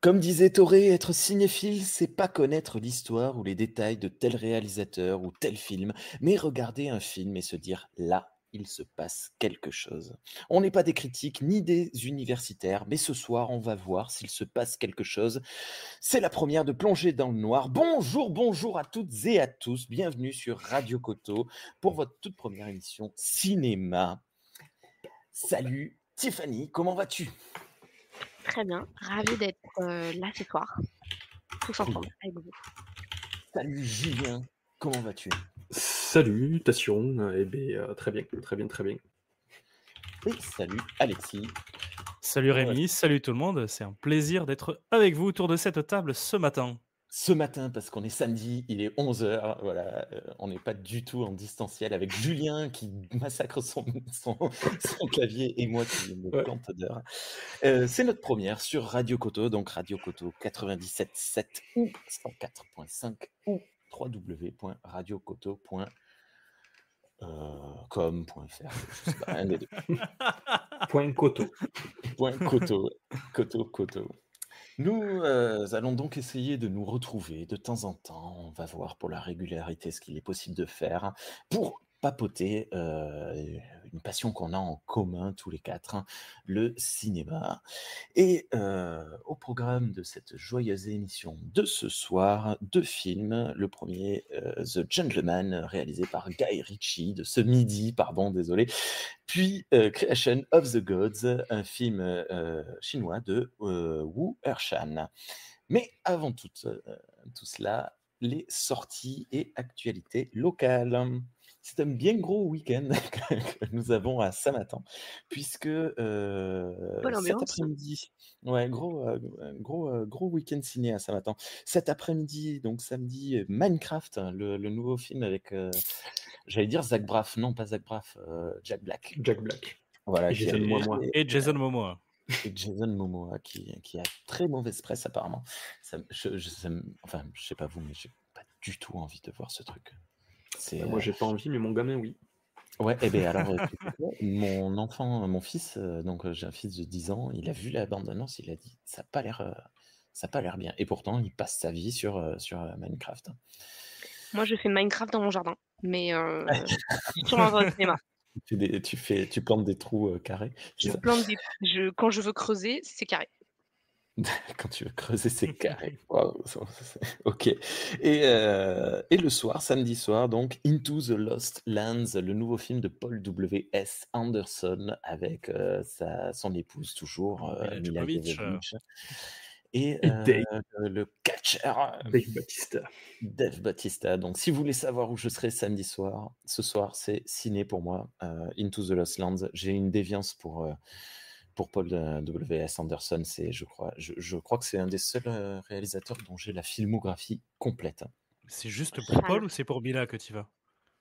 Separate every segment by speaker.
Speaker 1: Comme disait Toré, être cinéphile, c'est pas connaître l'histoire ou les détails de tel réalisateur ou tel film, mais regarder un film et se dire là, il se passe quelque chose. On n'est pas des critiques ni des universitaires, mais ce soir, on va voir s'il se passe quelque chose. C'est la première de Plonger dans le noir. Bonjour, bonjour à toutes et à tous. Bienvenue sur Radio Koto pour votre toute première émission cinéma. Salut Tiffany, comment vas-tu?
Speaker 2: Très bien, ravie d'être là ce soir, tous ensemble avec vous.
Speaker 1: Salut Julien, comment vas-tu?
Speaker 3: Salutations, eh bien, très bien, très bien, très bien.
Speaker 1: Et salut Alexis.
Speaker 4: Salut Rémi, salut tout le monde, c'est un plaisir d'être avec vous autour de cette table ce matin.
Speaker 1: Ce matin, parce qu'on est samedi, il est 11h, voilà, on n'est pas du tout en distanciel avec Julien qui massacre son clavier et moi qui me plante d'heure. C'est notre première sur Radio Koto, donc Radio Koto 97.7 ou 104.5 ou www.radiokoto.com.fr, je sais pas, un des deux.
Speaker 3: Point Koto.
Speaker 1: Point Koto, Koto. Nous allons donc essayer de nous retrouver de temps en temps. On va voir pour la régularité ce qu'il est possible de faire pour papoter une passion qu'on a en commun tous les quatre, hein, le cinéma. Et au programme de cette joyeuse émission de ce soir, deux films. Le premier, The Gentleman, réalisé par Guy Ritchie, de ce midi, pardon, désolé. Puis Creation of the Gods, un film chinois de Wu Ershan. Mais avant tout cela, les sorties et actualités locales. C'est un bien gros week-end que nous avons à Samatan, puisque cet après-midi, ouais, gros week-end ciné à Samatan. Cet après-midi, donc samedi, Minecraft, le nouveau film avec, j'allais dire Zach Braff, non pas Zach Braff, Jack Black.
Speaker 3: Jack Black.
Speaker 1: Voilà,
Speaker 3: Et Jason Momoa.
Speaker 4: Et Jason Momoa.
Speaker 1: Et Jason Momoa qui a très mauvaise presse apparemment. Je sais pas vous, mais j'ai pas du tout envie de voir ce truc.
Speaker 3: Moi j'ai pas envie, mais mon gamin oui.
Speaker 1: Ouais, et bien alors, mon fils, donc j'ai un fils de 10 ans, il a vu la bande-annonce, il a dit ça n'a pas l'air bien. Et pourtant, il passe sa vie sur Minecraft.
Speaker 2: Moi, je fais Minecraft dans mon jardin, mais sûrement dans le cinéma.
Speaker 1: Tu plantes des trous carrés.
Speaker 2: Quand je veux creuser, c'est carré.
Speaker 1: Quand tu veux creuser, c'est carré. Wow, ok. Et le soir, samedi soir, donc Into the Lost Lands, le nouveau film de Paul W.S. Anderson avec son épouse toujours, Mila Jovovich. Et le catcher Dave Bautista. Donc, si vous voulez savoir où je serai samedi soir, ce soir, c'est ciné pour moi. Into the Lost Lands. J'ai une déviance pour Paul W.S. Anderson. Je crois que c'est un des seuls réalisateurs dont j'ai la filmographie complète.
Speaker 4: C'est juste pour Paul ou c'est pour Mila que tu vas?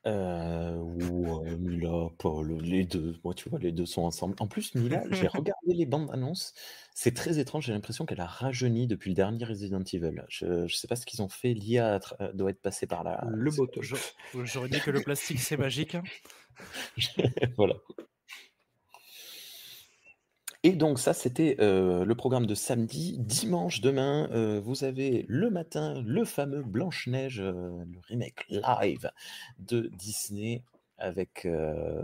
Speaker 1: Mila, Paul, les deux. Moi, tu vois, les deux sont ensemble. En plus, Mila, j'ai regardé les bandes annonces. C'est très étrange. J'ai l'impression qu'elle a rajeuni depuis le dernier Resident Evil. Je sais pas ce qu'ils ont fait. L'IA doit être passée par là.
Speaker 3: Le botox.
Speaker 4: J'aurais dit que le plastique c'est magique.
Speaker 1: Voilà. Et donc ça, c'était le programme de samedi. Dimanche, demain, vous avez le matin le fameux Blanche-Neige, le remake live de Disney avec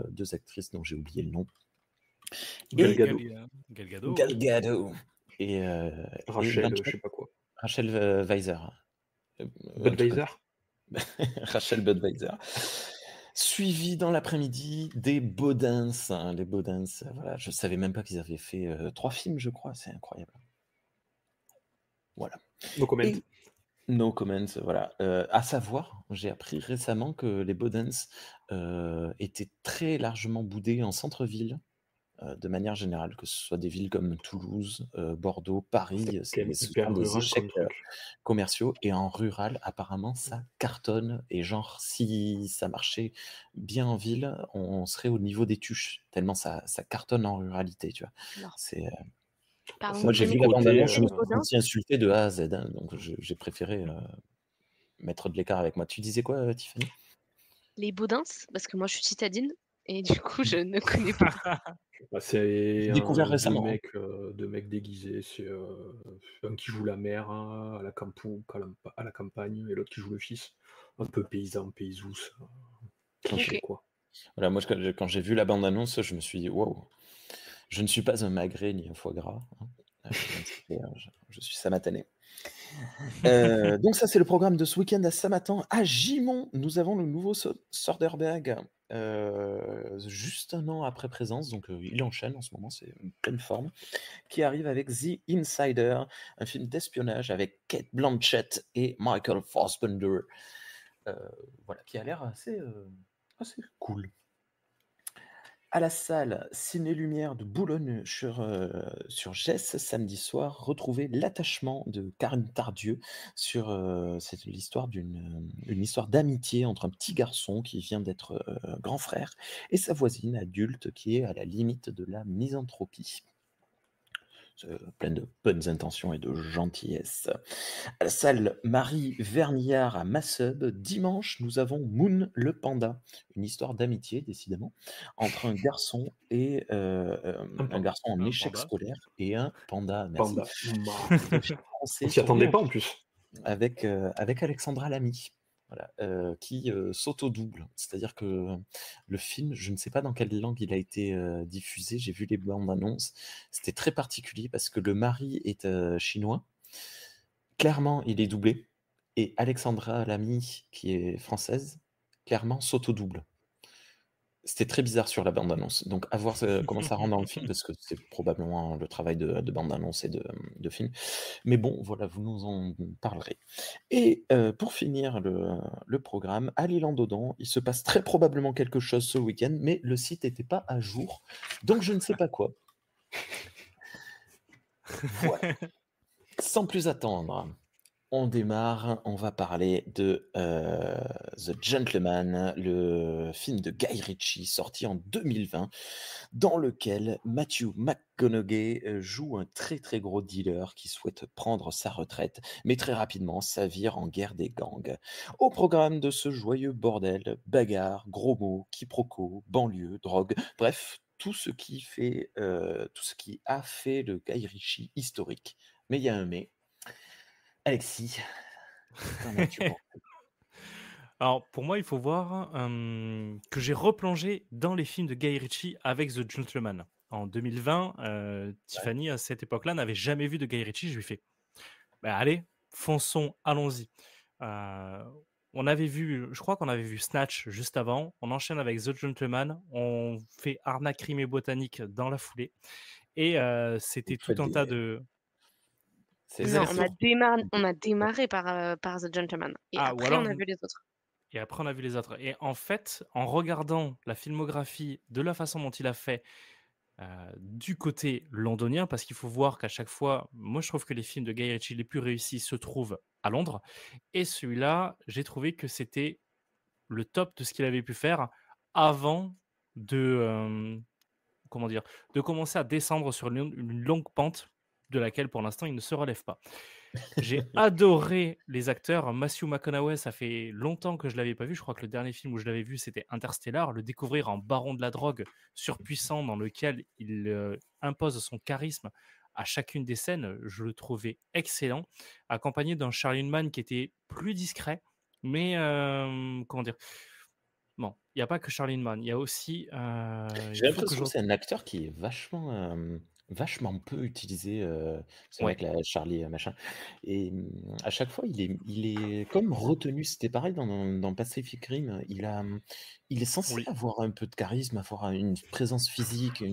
Speaker 1: deux actrices dont j'ai oublié le nom.
Speaker 4: Gal Gadot.
Speaker 1: Et
Speaker 3: Rachel, je sais pas quoi.
Speaker 1: Rachel Weiser.
Speaker 3: Budweiser.
Speaker 1: Rachel Budweiser. Suivi dans l'après-midi des Baudins. Les Baudins, voilà, je savais même pas qu'ils avaient fait 3 films, je crois, c'est incroyable. Voilà.
Speaker 3: No comment.
Speaker 1: No comments, voilà. À savoir, j'ai appris récemment que les Baudins étaient très largement boudés en centre-ville, de manière générale, que ce soit des villes comme Toulouse, Bordeaux, Paris, c'est souvent des échecs commerciaux, et en rural, apparemment, ça cartonne, et genre, si ça marchait bien en ville, on serait au niveau des tuches, tellement ça cartonne en ruralité, tu vois.
Speaker 2: Alors,
Speaker 1: moi, j'ai vu la bande-annonce, je me suis senti insulté de A à Z, hein, donc j'ai préféré mettre de l'écart avec moi. Tu disais quoi, Tiffany?
Speaker 2: Les Baudins, parce que moi je suis citadine, et du coup, je ne connais pas.
Speaker 3: Bah, c'est
Speaker 1: J'ai découvert récemment.
Speaker 3: deux mecs déguisés. C'est un qui joue la mère à la à la campagne, et l'autre qui joue le fils. Un peu paysan, paysous, cliché
Speaker 2: OK.
Speaker 3: quoi.
Speaker 1: Voilà, moi, quand j'ai vu la bande-annonce, je me suis dit: «Waouh, je ne suis pas un magret ni un foie gras, hein». Même si je suis samatané. Donc ça, c'est le programme de ce week-end à Samatan. À Gimont, nous avons le nouveau Soderbergh, juste 1 an après Présence, donc il enchaîne en ce moment, c'est une pleine forme, qui arrive avec The Insider, un film d'espionnage avec Cate Blanchett et Michael Fassbender, voilà, qui a l'air assez cool. À la salle Ciné Lumière de Boulogne sur Gesse, samedi soir, retrouvez L'attachement de Karine Tardieu c'est l'histoire une histoire d'amitié entre un petit garçon qui vient d'être grand frère et sa voisine adulte qui est à la limite de la misanthropie. Plein de bonnes intentions et de gentillesse. À la salle Marie Vernillard à Massub, dimanche, nous avons Moon le panda, une histoire d'amitié, décidément, entre un garçon et un garçon en
Speaker 4: Un
Speaker 1: échec
Speaker 4: panda.
Speaker 1: scolaire et un panda. Merci.
Speaker 3: Panda.
Speaker 1: Un film
Speaker 3: On
Speaker 1: français
Speaker 3: s'y attendait
Speaker 1: tourné
Speaker 3: pas en plus.
Speaker 1: avec Alexandra Lamy. Voilà, qui s'auto-double. C'est-à-dire que le film, je ne sais pas dans quelle langue il a été diffusé, j'ai vu les bandes annonces, c'était très particulier parce que le mari est chinois, clairement il est doublé, et Alexandra Lamy, qui est française, clairement s'auto-double. C'était très bizarre sur la bande-annonce, donc à voir comment ça rend dans le film, parce que c'est probablement le travail de bande-annonce et de film. Mais bon, voilà, vous nous en parlerez. Et pour finir le programme, à l'Île-en-Dodon, il se passe très probablement quelque chose ce week-end, mais le site n'était pas à jour, donc je ne sais pas quoi. Voilà. Sans plus attendre, on démarre, on va parler de The Gentleman, le film de Guy Ritchie sorti en 2020, dans lequel Matthew McConaughey joue un très très gros dealer qui souhaite prendre sa retraite, mais très rapidement s'avire en guerre des gangs. Au programme de ce joyeux bordel, bagarre, gros mots, quiproquos, banlieue, drogue, bref, tout ce qui a fait le Guy Ritchie historique. Mais il y a un mais. Alexis, qu'en as-tu pensé?
Speaker 4: Alors, pour moi, il faut voir que j'ai replongé dans les films de Guy Ritchie avec The Gentleman. En 2020, Tiffany, à cette époque-là, n'avait jamais vu de Guy Ritchie. Je lui ai fait bah, allez, fonçons, allons-y. Euh, on avait vu, je crois qu'on avait vu Snatch juste avant. On enchaîne avec The Gentleman. On fait Arnaque, crime et botanique dans la foulée. Et c'était
Speaker 1: Vous
Speaker 4: tout
Speaker 1: faites
Speaker 4: un tas
Speaker 1: des...
Speaker 4: de.
Speaker 1: C'est
Speaker 4: Des
Speaker 2: Non,
Speaker 4: allers-retours.
Speaker 2: on a démarré par The Gentleman et
Speaker 4: Ah, ou
Speaker 2: après on
Speaker 4: alors.
Speaker 2: a vu les autres.
Speaker 4: Et après, on a vu les autres. Et en fait, en regardant la filmographie de la façon dont il a fait du côté londonien, parce qu'il faut voir qu'à chaque fois, moi je trouve que les films de Guy Ritchie les plus réussis se trouvent à Londres. Et celui-là, j'ai trouvé que c'était le top de ce qu'il avait pu faire avant comment dire, de commencer à descendre sur une longue pente de laquelle pour l'instant il ne se relève pas. J'ai adoré les acteurs. Matthew McConaughey, ça fait longtemps que je l'avais pas vu. Je crois que le dernier film où je l'avais vu, c'était Interstellar. Le découvrir en baron de la drogue surpuissant dans lequel il impose son charisme à chacune des scènes, je le trouvais excellent. Accompagné d'un Charlie Mann qui était plus discret, mais comment dire. Bon, il n'y a pas que Charlie Mann. Il y a aussi.
Speaker 1: J'ai
Speaker 4: Il faut que
Speaker 1: l'impression
Speaker 4: je.
Speaker 1: que c'est un acteur qui est vachement peu utilisé. C'est vrai
Speaker 4: Ouais.
Speaker 1: que la Charlie machin. Et à chaque fois, il est comme retenu. C'était pareil dans Pacific Rim. Il est censé
Speaker 4: Oui.
Speaker 1: avoir un peu de charisme, avoir une présence physique,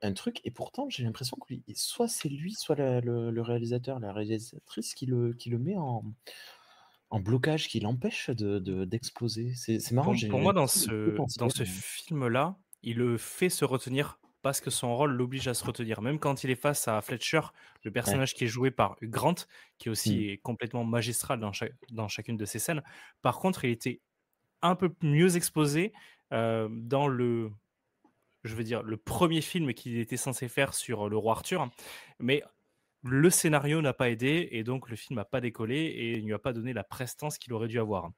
Speaker 1: un truc. Et pourtant, j'ai l'impression que soit c'est lui, soit le réalisateur, la réalisatrice qui le met en blocage, qui l'empêche d'exploser. C'est marrant, j'ai
Speaker 4: Pour moi, dans
Speaker 1: l'impression de
Speaker 4: dans
Speaker 1: potentiel.
Speaker 4: ce film-là, il le fait se retenir parce que son rôle l'oblige à se retenir. Même quand il est face à Fletcher, le
Speaker 1: Ouais.
Speaker 4: personnage qui est joué par Hugh Grant, qui aussi
Speaker 1: Mm.
Speaker 4: est complètement magistral dans chacune de ses scènes. Par contre, il était un peu mieux exposé dans je veux dire, le premier film qu'il était censé faire sur le roi Arthur. Mais le scénario n'a pas aidé et donc le film n'a pas décollé et il ne lui a pas donné la prestance qu'il aurait dû avoir.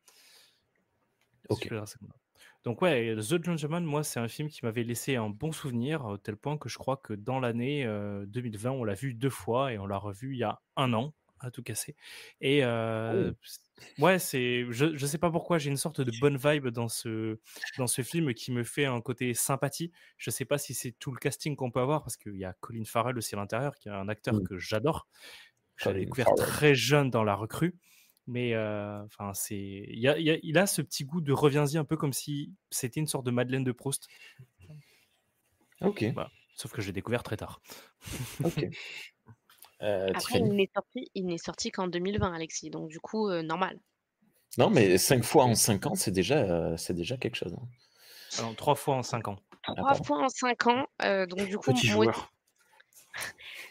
Speaker 1: Ok.
Speaker 4: Donc ouais, The Gentleman, moi, c'est un film qui m'avait laissé un bon souvenir, au tel point que je crois que dans l'année 2020, on l'a vu 2 fois et on l'a revu il y a 1 an, à tout casser. Et
Speaker 1: Ah oui.
Speaker 4: ouais, je sais pas pourquoi, j'ai une sorte de bonne vibe dans ce film qui me fait un côté sympathie. Je sais pas si c'est tout le casting qu'on peut avoir, parce qu'il y a Colin Farrell aussi à l'intérieur, qui est un acteur
Speaker 1: Mm.
Speaker 4: que j'adore. Je l'avais
Speaker 1: Colin
Speaker 4: découvert
Speaker 1: Farrell.
Speaker 4: très jeune dans La Recrue. Mais enfin, il a ce petit goût de reviens-y, un peu comme si c'était une sorte de Madeleine de Proust.
Speaker 1: Ok,
Speaker 4: Voilà. Sauf que je l'ai découvert très tard.
Speaker 1: ok.
Speaker 2: Après,
Speaker 1: Tiffany?
Speaker 2: il n'est sorti qu'en 2020, Alexis, donc du coup, normal.
Speaker 1: Non, mais 5 fois en
Speaker 4: Oui.
Speaker 1: 5 ans, c'est déjà quelque chose. hein.
Speaker 4: Alors, 3 fois en 5 ans.
Speaker 2: 3
Speaker 1: pardon.
Speaker 2: fois en 5 ans, donc du coup,
Speaker 3: Petit joueur.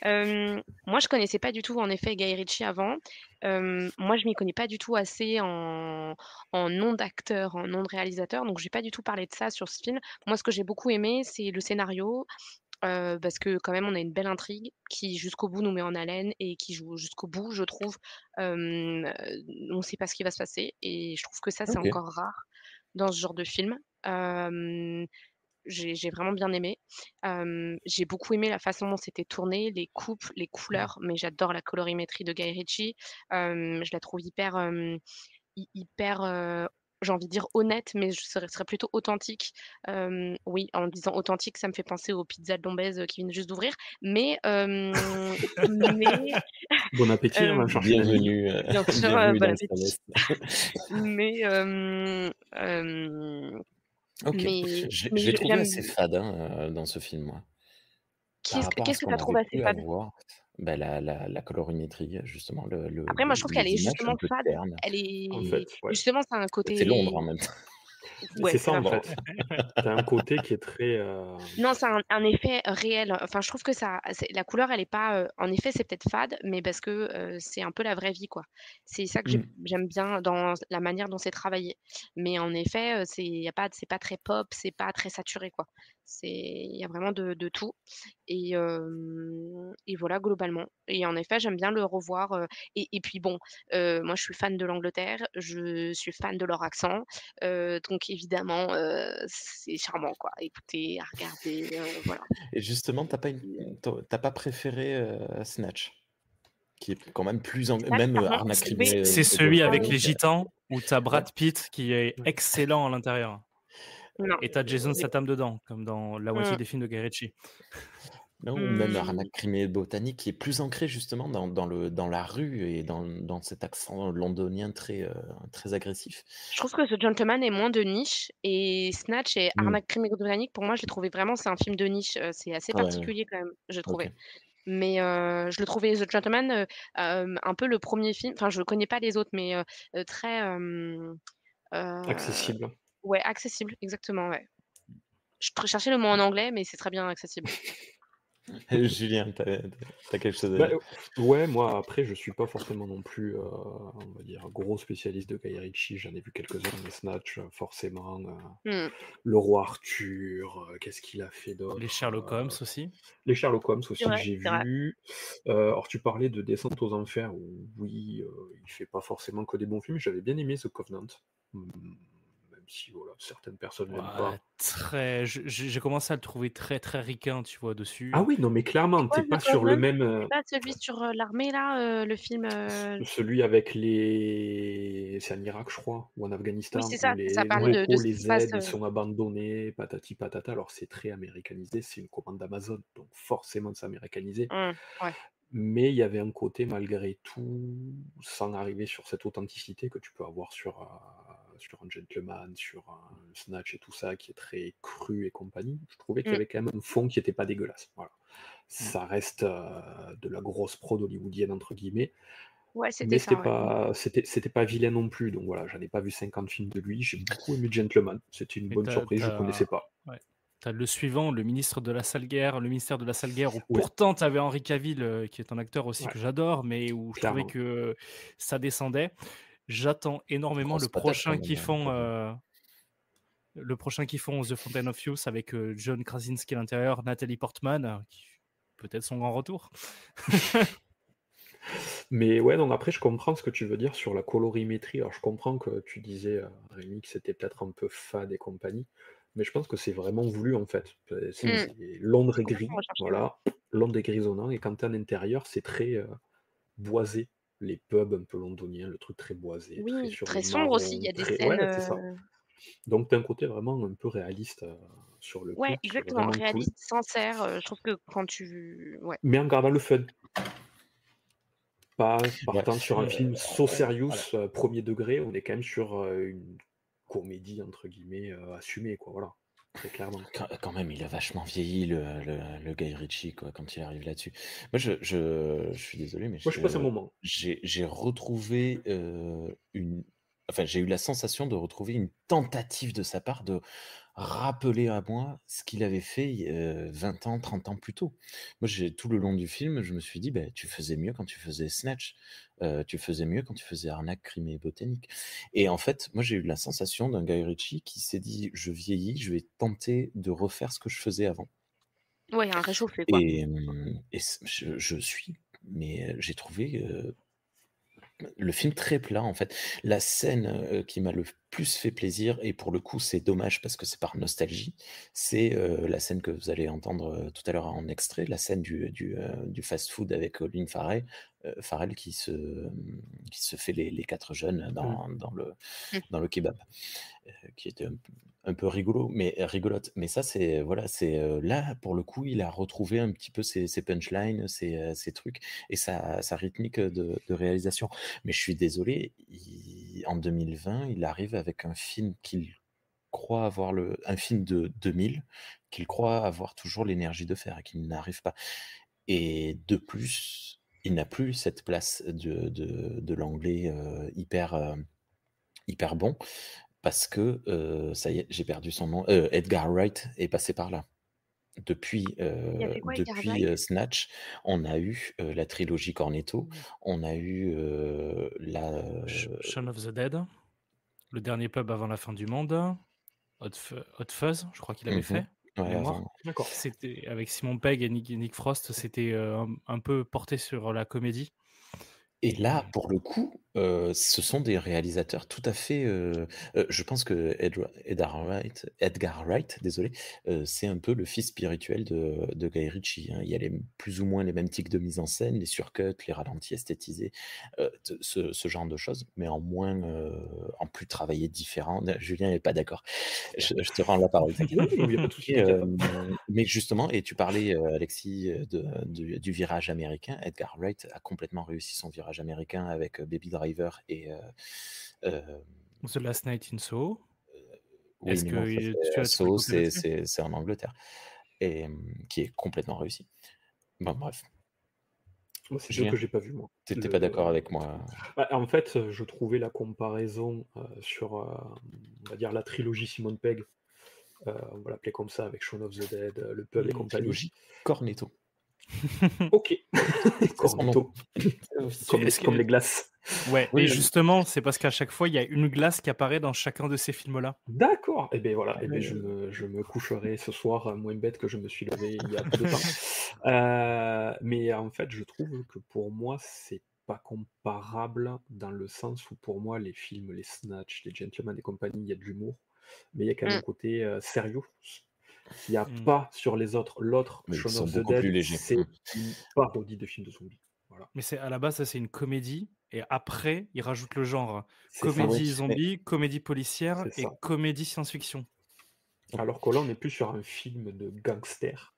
Speaker 2: moi, je connaissais pas du tout, en effet, Guy Ritchie avant. Moi, je m'y connais pas du tout assez en nom d'acteur, en nom de réalisateur, donc j'ai pas du tout parlé de ça sur ce film. Moi, ce que j'ai beaucoup aimé, c'est le scénario, parce que quand même, on a une belle intrigue qui, jusqu'au bout, nous met en haleine et qui joue jusqu'au bout, je trouve. On sait pas ce qui va se passer et je trouve que ça, c'est
Speaker 1: Ok.
Speaker 2: encore rare dans ce genre de film. J'ai vraiment bien aimé. J'ai beaucoup aimé la façon dont c'était tourné, les coupes, les couleurs, mais j'adore la colorimétrie de Guy Ritchie. Je la trouve hyper, j'ai envie de dire honnête, mais serait plutôt authentique. Oui, en disant authentique, ça me fait penser aux pizzas de Lombez, qui viennent juste d'ouvrir, mais mais
Speaker 3: Bon appétit, on va
Speaker 2: hem,
Speaker 3: chercher la nuit.
Speaker 1: Bienvenue,
Speaker 2: bien sûr,
Speaker 1: bienvenue
Speaker 2: bon
Speaker 1: dans
Speaker 2: appétit.
Speaker 1: Céleste.
Speaker 2: Mais hem,
Speaker 1: Ok.
Speaker 2: mais
Speaker 1: Je l'ai trouvé
Speaker 2: j'aime
Speaker 1: assez fade dans ce film, moi. Par
Speaker 2: qu'est-ce
Speaker 1: rapport à
Speaker 2: qu'est-ce
Speaker 1: ce
Speaker 2: que
Speaker 1: qu'on
Speaker 2: tu as
Speaker 1: avait
Speaker 2: trouvé assez
Speaker 1: pu
Speaker 2: fade?
Speaker 1: avoir, bah, la colorimétrie, justement,
Speaker 2: Après, moi, je trouve qu'elle est
Speaker 1: les images un
Speaker 2: justement
Speaker 1: peu
Speaker 2: fade.
Speaker 1: ternes.
Speaker 2: Elle
Speaker 3: En
Speaker 2: est
Speaker 3: fait, ouais.
Speaker 2: justement, ça a un
Speaker 1: C'est Londres
Speaker 2: côté
Speaker 1: en même temps.
Speaker 2: ouais,
Speaker 3: C'est
Speaker 2: c'est
Speaker 3: ça,
Speaker 2: pas
Speaker 3: en
Speaker 2: faux.
Speaker 3: fait. Tu as un côté qui est très,
Speaker 2: Non, c'est un effet réel. Enfin, je trouve que la couleur, elle est pas. En effet, c'est peut-être fade, mais parce que c'est un peu la vraie vie, quoi. C'est ça que
Speaker 1: Mm.
Speaker 2: j'aime bien dans la manière dont c'est travaillé. Mais en effet, c'est pas très pop, c'est pas très saturé, quoi. Il y a vraiment de tout. Et voilà, globalement. Et en effet, j'aime bien le revoir. Et puis bon, moi, je suis fan de l'Angleterre, je suis fan de leur accent. Donc évidemment, c'est charmant quoi, à écouter, à regarder, voilà.
Speaker 1: Et justement, t'as pas préféré Snatch, qui est quand même
Speaker 2: Snatch
Speaker 1: même
Speaker 2: par contre,
Speaker 1: Arnaque
Speaker 2: je vais
Speaker 1: Crimée
Speaker 4: C'est celui avec les
Speaker 1: Botanique.
Speaker 4: gitans où t'as
Speaker 1: Ouais.
Speaker 4: Brad Pitt qui est
Speaker 3: Ouais.
Speaker 4: excellent à l'intérieur.
Speaker 2: non,
Speaker 4: Et t'as Jason
Speaker 2: j'ai
Speaker 4: Statham dedans, comme dans la moitié
Speaker 2: mmh,
Speaker 4: des films de Guy Ritchie.
Speaker 1: Non, ou même
Speaker 2: mmh,
Speaker 1: Arnaque Crimée Botanique, qui est plus ancré justement dans la rue et dans cet accent londonien très agressif.
Speaker 2: je trouve que The Gentleman est moins de niche et Snatch et
Speaker 1: Mm.
Speaker 2: Arnaque Crime et Botanique, pour moi, je l'ai trouvé vraiment c'est un film de niche, c'est assez
Speaker 1: Ouais, ouais,
Speaker 2: particulier quand même, j'ai
Speaker 1: ok.
Speaker 2: trouvé. Mais je le trouvais The Gentleman, un peu le premier film enfin je connais pas les autres, mais très, heu,
Speaker 3: accessible.
Speaker 2: ouais, accessible, exactement, ouais. Je cherchais le mot en anglais, mais c'est très bien accessible.
Speaker 1: Julien, t'as quelque chose à
Speaker 3: Bah,
Speaker 1: dire?
Speaker 3: ouais, moi, après, je suis pas forcément non plus, on va dire, gros spécialiste de Guy Ritchie. J'en ai vu quelques-uns, mais Snatch, forcément,
Speaker 2: Mmh.
Speaker 3: Le Roi Arthur, qu'est-ce qu'il a fait
Speaker 4: Les
Speaker 3: d'autre?
Speaker 4: Sherlock Holmes aussi.
Speaker 3: Les Sherlock Holmes
Speaker 2: C'est
Speaker 3: aussi que
Speaker 2: vrai,
Speaker 3: j'ai
Speaker 2: c'est vrai.
Speaker 3: vus. Alors tu parlais de Descente aux enfers, oui, il fait pas forcément que des bons films. J'avais bien aimé The Covenant, même si voilà, certaines personnes l'aiment
Speaker 4: Ouais,
Speaker 3: pas.
Speaker 4: j'ai commencé à le trouver très très ricain, tu vois, dessus.
Speaker 3: Ah oui, non mais
Speaker 2: C'est
Speaker 3: clairement,
Speaker 2: quoi
Speaker 3: tu
Speaker 2: The
Speaker 3: pas sur le
Speaker 2: Covenant?
Speaker 3: même,
Speaker 2: C'est pas celui sur, l'armée là, le film,
Speaker 3: celui avec les c'est en Irak je crois, ou en
Speaker 2: oui
Speaker 3: Afghanistan,
Speaker 2: c'est
Speaker 3: où
Speaker 2: ça, ça
Speaker 3: les
Speaker 2: parle de
Speaker 3: locaux
Speaker 2: ce qui se
Speaker 3: les
Speaker 2: passe,
Speaker 3: aident, ils sont abandonnés, patati patata. Alors c'est très américanisé, c'est une commande d'Amazon, donc forcément c'est américanisé.
Speaker 2: ouais.
Speaker 3: Mais il y avait un côté malgré tout, sans arriver sur cette authenticité que tu peux avoir sur un Gentleman, sur un Snatch et tout ça, qui est très cru et compagnie. Je trouvais qu'il y
Speaker 2: Mmh.
Speaker 3: avait quand même un fond qui était pas dégueulasse. Voilà.
Speaker 4: Mm.
Speaker 3: Ça reste de la grosse prod hollywoodienne entre guillemets,
Speaker 2: Ouais, c'était
Speaker 3: mais
Speaker 2: ça, ouais.
Speaker 3: c'était pas vilain non plus. Donc voilà, j'en ai pas vu 50 films de lui. J'ai beaucoup aimé Gentleman. C'était une
Speaker 4: Et
Speaker 3: bonne surprise, je connaissais pas.
Speaker 4: ouais. T'as le suivant, le ministre de la Sale Guerre, le ministère de la Sale Guerre, où
Speaker 3: Ouais,
Speaker 4: pourtant tu avais Henri Cavill, qui est un acteur aussi
Speaker 3: ouais,
Speaker 4: que j'adore, mais où je trouvais
Speaker 3: clairement.
Speaker 4: que ça descendait. J'attends énormément
Speaker 1: Grosse patate quand même, Cavill.
Speaker 4: le prochain qu'ils font, The Fountain of Youth, avec John Krasinski à l'intérieur, Nathalie Portman, qui peut-être son grand retour.
Speaker 3: Mais ouais, donc après, je comprends ce que tu veux dire sur la colorimétrie. Alors, je comprends que tu disais, Rémi, que c'était peut-être un peu fade et compagnie, mais je pense que c'est vraiment voulu, en fait.
Speaker 2: Mmh.
Speaker 3: C'est Londres
Speaker 2: C'est
Speaker 3: est
Speaker 2: complètement
Speaker 3: gris,
Speaker 2: recherché, ouais.
Speaker 3: voilà, Londres est grisonnant, et quand tu es en intérieur, c'est très boisé. Les pubs un peu londoniens, le truc très boisé, très
Speaker 2: Oui,
Speaker 3: sur
Speaker 2: très
Speaker 3: le
Speaker 2: sombre aussi, il
Speaker 3: marron,
Speaker 2: y a des
Speaker 3: très
Speaker 2: scènes,
Speaker 3: ouais, c'est ça. Donc tu un côté vraiment un peu réaliste, sur le
Speaker 2: ouais,
Speaker 3: coup, qui est
Speaker 2: exactement,
Speaker 3: vraiment cool,
Speaker 2: réaliste, sincère, je trouve que quand tu ouais.
Speaker 3: mais en gardant le fun. Pas
Speaker 1: Ouais,
Speaker 3: partant sur un film so serious,
Speaker 1: voilà.
Speaker 3: 1er degré, on est quand même sur, une «comédie» entre guillemets, assumée quoi, voilà, très clairement.
Speaker 1: Quand même, il a vachement vieilli le Guy Ritchie, quoi, quand il arrive là-dessus. Moi, je suis désolé, mais
Speaker 3: Moi, je passe un moment.
Speaker 1: j'ai retrouvé, j'ai eu la sensation de retrouver une tentative de sa part de rappeler à moi ce qu'il avait fait, 20 ans, 30 ans plus tôt. Moi, j'ai tout le long du film, je me suis dit: «Beh, tu faisais mieux quand tu faisais Snatch, tu faisais mieux quand tu faisais Arnaque, crime et botanique», et en fait, moi, j'ai eu la sensation d'un Guy Ritchie qui s'est dit: «Je vieillis, je vais tenter de refaire ce que je faisais avant»,
Speaker 2: Ouais, un réchauffé, quoi.
Speaker 1: et je suis mais j'ai trouvé, le film très plat, en fait. La scène, qui m'a le plus fait plaisir, et pour le coup, c'est dommage parce que c'est par nostalgie, c'est, la scène que vous allez entendre, tout à l'heure en extrait, la scène du fast-food avec Colin Farrell qui se fait les 4 jeunes
Speaker 3: Mmh.
Speaker 2: Mmh.
Speaker 1: dans le kebab, qui était un peu rigolo, mais rigolote. Mais ça, c'est voilà, c'est, là, pour le coup, il a retrouvé un petit peu ses punchlines, ses trucs et sa rythmique, de réalisation. Mais je suis désolé, en 2020, il arrive avec un film qu'il croit avoir un film de 2000, qu'il croit avoir toujours l'énergie de faire et qu'il n'arrive pas. Et de plus, il n'a plus cette place de l'anglais, hyper bon parce que, ça y est, j'ai perdu son nom, Edgar Wright est passé par là. Depuis,
Speaker 2: Il a fait quoi, Edgar Wright?
Speaker 1: Snatch, on a eu, la trilogie Cornetto,
Speaker 4: Mmh.
Speaker 1: on a eu,
Speaker 4: Shaun of the Dead, Le Dernier Pub avant la fin du monde, Hot Fuzz, je crois qu'il avait
Speaker 1: mmh
Speaker 4: fait, de
Speaker 1: ouais,
Speaker 4: mémoire.
Speaker 1: avant,
Speaker 3: D'accord.
Speaker 4: C'était avec Simon Pegg et Nick Frost, c'était, un peu porté sur la comédie
Speaker 1: et là,
Speaker 4: et
Speaker 1: pour le coup, ce sont des réalisateurs tout à fait, je pense que Edgar Wright, désolé, c'est un peu le fils spirituel de Guy Ritchie, hein. Il y a plus ou moins les mêmes tics de mise en scène, les surcuts, les ralentis esthétisés, ce genre de choses, mais en moins, en plus travaillé différent. Julien n'est pas d'accord. Je te rends la parole, t'inquiète.
Speaker 3: Non, il y a pas de souci,
Speaker 1: Et
Speaker 3: t'inquiète pas.
Speaker 1: mais justement, et tu parlais, Alexis, du virage américain. Edgar Wright a complètement réussi son virage américain avec, Baby Driver et hem,
Speaker 4: The Last Night in Soho.
Speaker 1: oui,
Speaker 4: Est-ce
Speaker 1: mais non, ça
Speaker 4: que
Speaker 1: c'est,
Speaker 4: tu peux
Speaker 1: Saw,
Speaker 4: compter là-dessus?
Speaker 1: c'est en Angleterre, et qui est complètement réussi. Bon bref,
Speaker 3: Moi, c'est 2
Speaker 1: Julien,
Speaker 3: que j'ai pas vu moi.
Speaker 1: tu étais pas d'accord
Speaker 3: Le
Speaker 1: avec moi?
Speaker 3: Bah, en fait, je trouvais la comparaison, sur, on va dire la trilogie Simon Pegg, on va l'appeler comme ça, avec Shaun of the Dead, Le Pub et compagnie.
Speaker 1: Trilogie Cornetto,
Speaker 3: OK,
Speaker 1: c'est son nom.
Speaker 3: Cornetto,
Speaker 1: C'est
Speaker 3: comme
Speaker 1: officiel.
Speaker 3: les
Speaker 4: Est-ce
Speaker 3: comme
Speaker 4: que
Speaker 3: les glaces.
Speaker 4: Ouais,
Speaker 1: Oui,
Speaker 4: et
Speaker 1: oui.
Speaker 4: justement, c'est parce qu'à chaque fois, il y a une glace qui apparaît dans chacun de ces films-là.
Speaker 3: D'accord, et beh, voilà, et beh,
Speaker 1: Heu,
Speaker 3: je me coucherai ce soir, moins bête que je me suis levé il y a peu de temps. Mais en fait, je trouve que pour moi, c'est pas comparable dans le sens où pour moi les films, les Snatch, les Gentlemen et compagnie, il y a de l'humour, mais il y a quand même un
Speaker 2: Mmh.
Speaker 3: côté, sérieux qu'il y a
Speaker 4: Mmh.
Speaker 3: pas sur les autres. L'autre,
Speaker 1: mais ils
Speaker 3: Shaun
Speaker 1: sont
Speaker 3: of the
Speaker 1: beaucoup plus
Speaker 3: Dead,
Speaker 1: légers.
Speaker 3: c'est une parodie de film de zombies. Voilà,
Speaker 4: Mais c'est à la base, ça, c'est une comédie et après, ils rajoutent le genre
Speaker 3: c'est ça,
Speaker 1: Oui,
Speaker 4: comédie
Speaker 1: mais
Speaker 4: zombie, comédie policière
Speaker 3: c'est
Speaker 4: et
Speaker 3: ça.
Speaker 4: comédie science-fiction.
Speaker 3: Alors que là, on est plus sur un film de gangster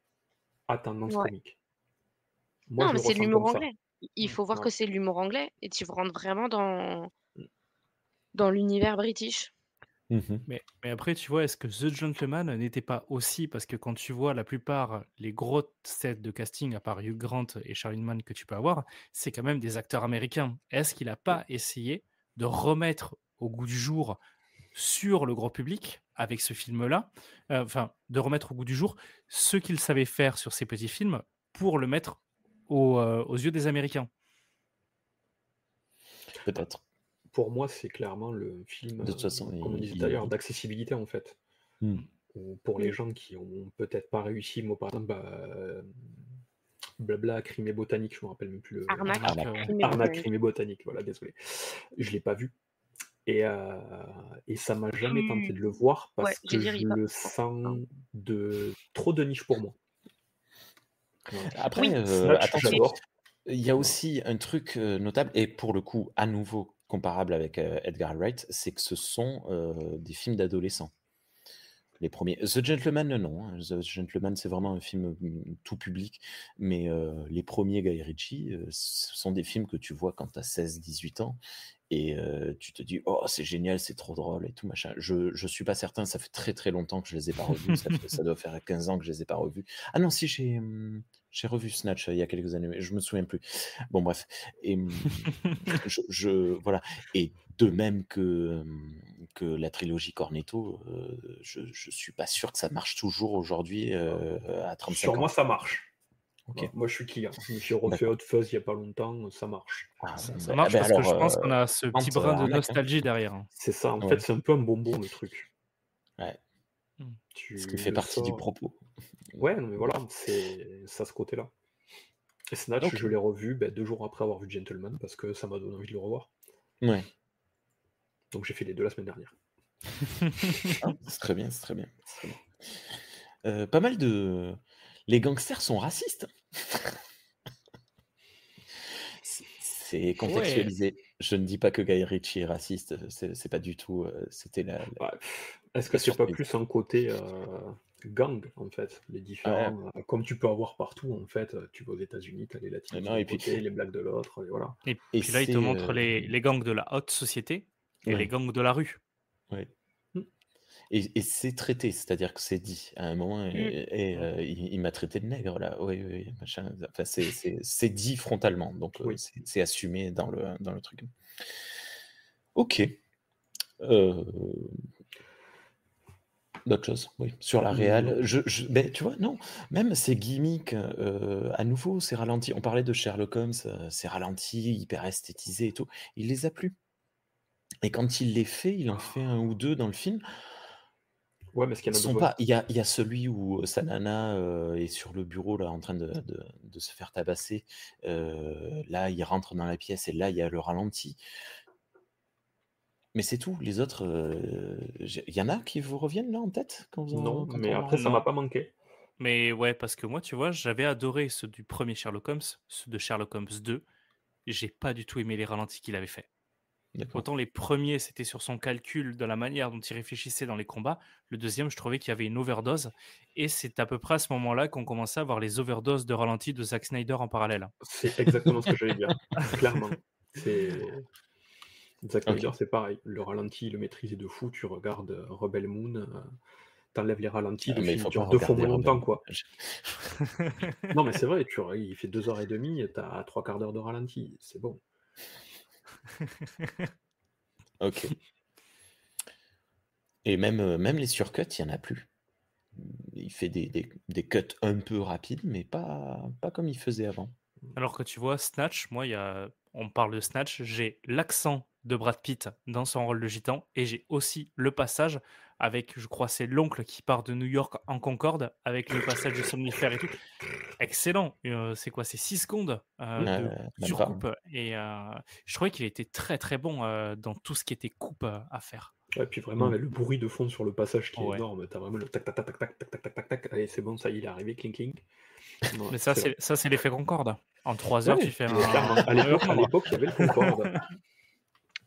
Speaker 3: à tendance
Speaker 2: Ouais.
Speaker 3: comique. Moi,
Speaker 2: Non,
Speaker 3: je
Speaker 2: mais
Speaker 3: le
Speaker 2: c'est de
Speaker 3: ressens
Speaker 2: l'humour
Speaker 3: comme ça.
Speaker 2: anglais. Il faut voir que
Speaker 3: Voilà.
Speaker 2: c'est de l'humour anglais et tu rentres vraiment dans
Speaker 3: Mmh.
Speaker 2: l'univers british.
Speaker 1: mmh
Speaker 4: Mais après, tu vois, est-ce que The Gentleman n'était pas aussi, parce que quand tu vois la plupart, les gros sets de casting, à part Hugh Grant et Charlie Mann que tu peux avoir, c'est quand même des acteurs américains. Est-ce qu'il n'a pas essayé de remettre au goût du jour sur le grand public avec ce film-là, enfin, de remettre au goût du jour ce qu'il savait faire sur ces petits films pour le mettre aux yeux des Américains?
Speaker 3: Bah,
Speaker 1: peut-être.
Speaker 3: pour moi, c'est clairement le film,
Speaker 1: De toute façon,
Speaker 3: comme on disait tout à l'heure, d'accessibilité, en fait.
Speaker 1: mmh.
Speaker 3: Ou pour les
Speaker 2: Mmh.
Speaker 3: gens qui ont peut-être pas réussi, moi, par exemple, bah, Blabla, crime et botanique, je me rappelle même plus le...
Speaker 2: Arnaque,
Speaker 1: Arnaque.
Speaker 2: crime et
Speaker 3: Arnaque,
Speaker 2: botanique.
Speaker 3: crime et botanique, voilà, désolé. Je l'ai pas vu. Et ça m'a jamais tenté de le voir
Speaker 2: Ouais,
Speaker 3: parce
Speaker 2: j'ai
Speaker 3: que
Speaker 2: dit
Speaker 3: je
Speaker 2: Riva.
Speaker 3: le sens trop de niche pour moi. Voilà.
Speaker 1: Après,
Speaker 2: Oui,
Speaker 3: Snatch,
Speaker 1: attention,
Speaker 3: j'adore.
Speaker 1: il y a
Speaker 3: Voilà.
Speaker 1: aussi un truc notable, et pour le coup, à nouveau comparable avec Edgar Wright, c'est que ce sont des films d'adolescents. Les premiers. The Gentleman, non. Hein. The Gentleman, c'est vraiment un film tout public. Mais les premiers Guy Ritchie, ce sont des films que tu vois quand tu as 16-18 ans. Et tu te dis, oh, c'est génial, c'est trop drôle et tout machin. Je suis pas certain, ça fait très très longtemps que je les ai pas revus. Ça doit faire 15 ans que je les ai pas revus. Ah non, si, j'ai revu Snatch il y a quelques années, mais je me souviens plus. Bon, bref. Et voilà. Et de même que la trilogie Cornetto, je suis pas sûr que ça marche toujours aujourd'hui à 35
Speaker 3: Sur
Speaker 1: ans.
Speaker 3: moi, ça marche.
Speaker 1: Ok.
Speaker 3: Voilà, moi, je suis client. Je me suis refait Hot Fuzz il y a pas longtemps, ça marche.
Speaker 1: Ah,
Speaker 4: Ça marche parce que je pense qu'on a ce petit brin de
Speaker 1: Arnaque, hein.
Speaker 4: nostalgie derrière. Hein.
Speaker 3: C'est ça, en
Speaker 1: Ouais.
Speaker 3: fait, c'est un peu un bonbon, le truc.
Speaker 1: Ouais.
Speaker 3: Tu
Speaker 1: Ce qui fait
Speaker 3: le
Speaker 1: partie du
Speaker 3: sors.
Speaker 1: propos.
Speaker 3: Ouais, non, mais voilà, c'est ça, ce côté-là. Et Snatch,
Speaker 1: Ok.
Speaker 3: je l'ai revu 2 jours après avoir vu Gentleman parce que ça m'a donné envie de le revoir.
Speaker 1: Ouais.
Speaker 3: Donc j'ai fait les deux la semaine dernière.
Speaker 1: Ah, c'est très bien, c'est très bien. C'est très bien. Pas mal de... Les gangsters sont racistes. C'est contextualisé. Je ne dis pas que Guy Ritchie est raciste. C'est pas du tout... C'était
Speaker 3: Ouais. Est-ce
Speaker 1: la
Speaker 3: que c'est pas
Speaker 1: surprise.
Speaker 3: plus un côté gang, en fait, les différents, comme tu peux avoir partout, en fait, tu vas aux États-Unis, t'as les latinos
Speaker 1: Non,
Speaker 3: d'un
Speaker 1: et puis-
Speaker 3: côté, les blacks de l'autre, et voilà.
Speaker 4: Et
Speaker 1: Et
Speaker 4: puis là, il te
Speaker 1: c'est,
Speaker 4: montre les gangs de la haute société et
Speaker 1: Ouais.
Speaker 4: les gangs de la rue.
Speaker 1: Ouais.
Speaker 3: Mm.
Speaker 1: Et c'est traité, c'est-à-dire que c'est dit. À un moment, il m'a traité de nègre, là. Oui, machin. Enfin, c'est dit frontalement, donc
Speaker 3: Oui.
Speaker 1: c'est assumé dans le truc. Ok. D'autres choses, oui. Sur la réal, mais tu vois, non, même ces gimmicks, à nouveau, c'est ralenti. On parlait de Sherlock Holmes, c'est ralenti, hyper esthétisé et tout. Il les a plus. Et quand il les fait, il en fait un ou deux dans le film.
Speaker 3: Ouais, mais est-ce qu'il y en a
Speaker 1: Sont
Speaker 3: besoin?
Speaker 1: pas. Il y a celui où sa nana est sur le bureau là, en train de se faire tabasser. Là, il rentre dans la pièce et là, il y a le ralenti. Mais c'est tout. Les autres, il y en a qui vous reviennent là en tête quand
Speaker 3: Non,
Speaker 1: quand
Speaker 3: mais
Speaker 1: on
Speaker 3: après, ça m'a
Speaker 4: Non.
Speaker 3: pas manqué.
Speaker 4: Mais ouais, parce que moi, tu vois, j'avais adoré ceux du premier Sherlock Holmes, ceux de Sherlock Holmes 2. J'ai pas du tout aimé les ralentis qu'il avait fait.
Speaker 1: D'accord.
Speaker 4: Autant les premiers, c'était sur son calcul, de la manière dont il réfléchissait dans les combats. Le deuxième, je trouvais qu'il y avait une overdose. Et c'est à peu près à ce moment-là qu'on commençait à voir les overdoses de ralentis de Zack Snyder en parallèle.
Speaker 3: C'est exactement ce que j'allais dire. Clairement. Zack Snyder,
Speaker 1: Ok.
Speaker 3: c'est pareil. Le ralenti, le maîtrisé de fou. Tu regardes Rebel Moon, t'enlèves les ralentis, le
Speaker 1: Mais il
Speaker 3: film
Speaker 1: faut pas
Speaker 3: dure 2 fois
Speaker 1: regarder
Speaker 3: moins
Speaker 1: Rebelle.
Speaker 3: longtemps, quoi. Non, mais c'est vrai, il fait 2h30, t'as 3/4 d'heure de ralenti. C'est bon.
Speaker 1: Ok. Et même les surcuts, il n'y en a plus. Il fait des cuts un peu rapides, mais pas comme il faisait avant.
Speaker 4: Alors que tu vois, Snatch, moi, on parle de Snatch, j'ai l'accent de Brad Pitt dans son rôle de gitan et j'ai aussi le passage avec, je crois, c'est l'oncle qui part de New York en Concorde avec le passage du somnifère et tout. Excellent. C'est quoi? C'est 6 secondes de
Speaker 1: Même pas.
Speaker 4: surcoupe. Et je trouvais qu'il était très très bon dans tout ce qui était coupe à faire.
Speaker 3: Ouais, puis vraiment, avec le bruit de fond sur le passage qui est
Speaker 4: Ouais.
Speaker 3: énorme, t'as vraiment le tac tac tac tac tac tac tac tac tac tac. Allez, c'est bon, ça y est, il est arrivé, clink clink. Ouais,
Speaker 4: Mais ça,
Speaker 3: excellent.
Speaker 4: c'est l'effet Concorde. En 3 heures,
Speaker 3: Ouais,
Speaker 4: tu fais
Speaker 3: mais clairement, à l'époque, il y avait le Concorde.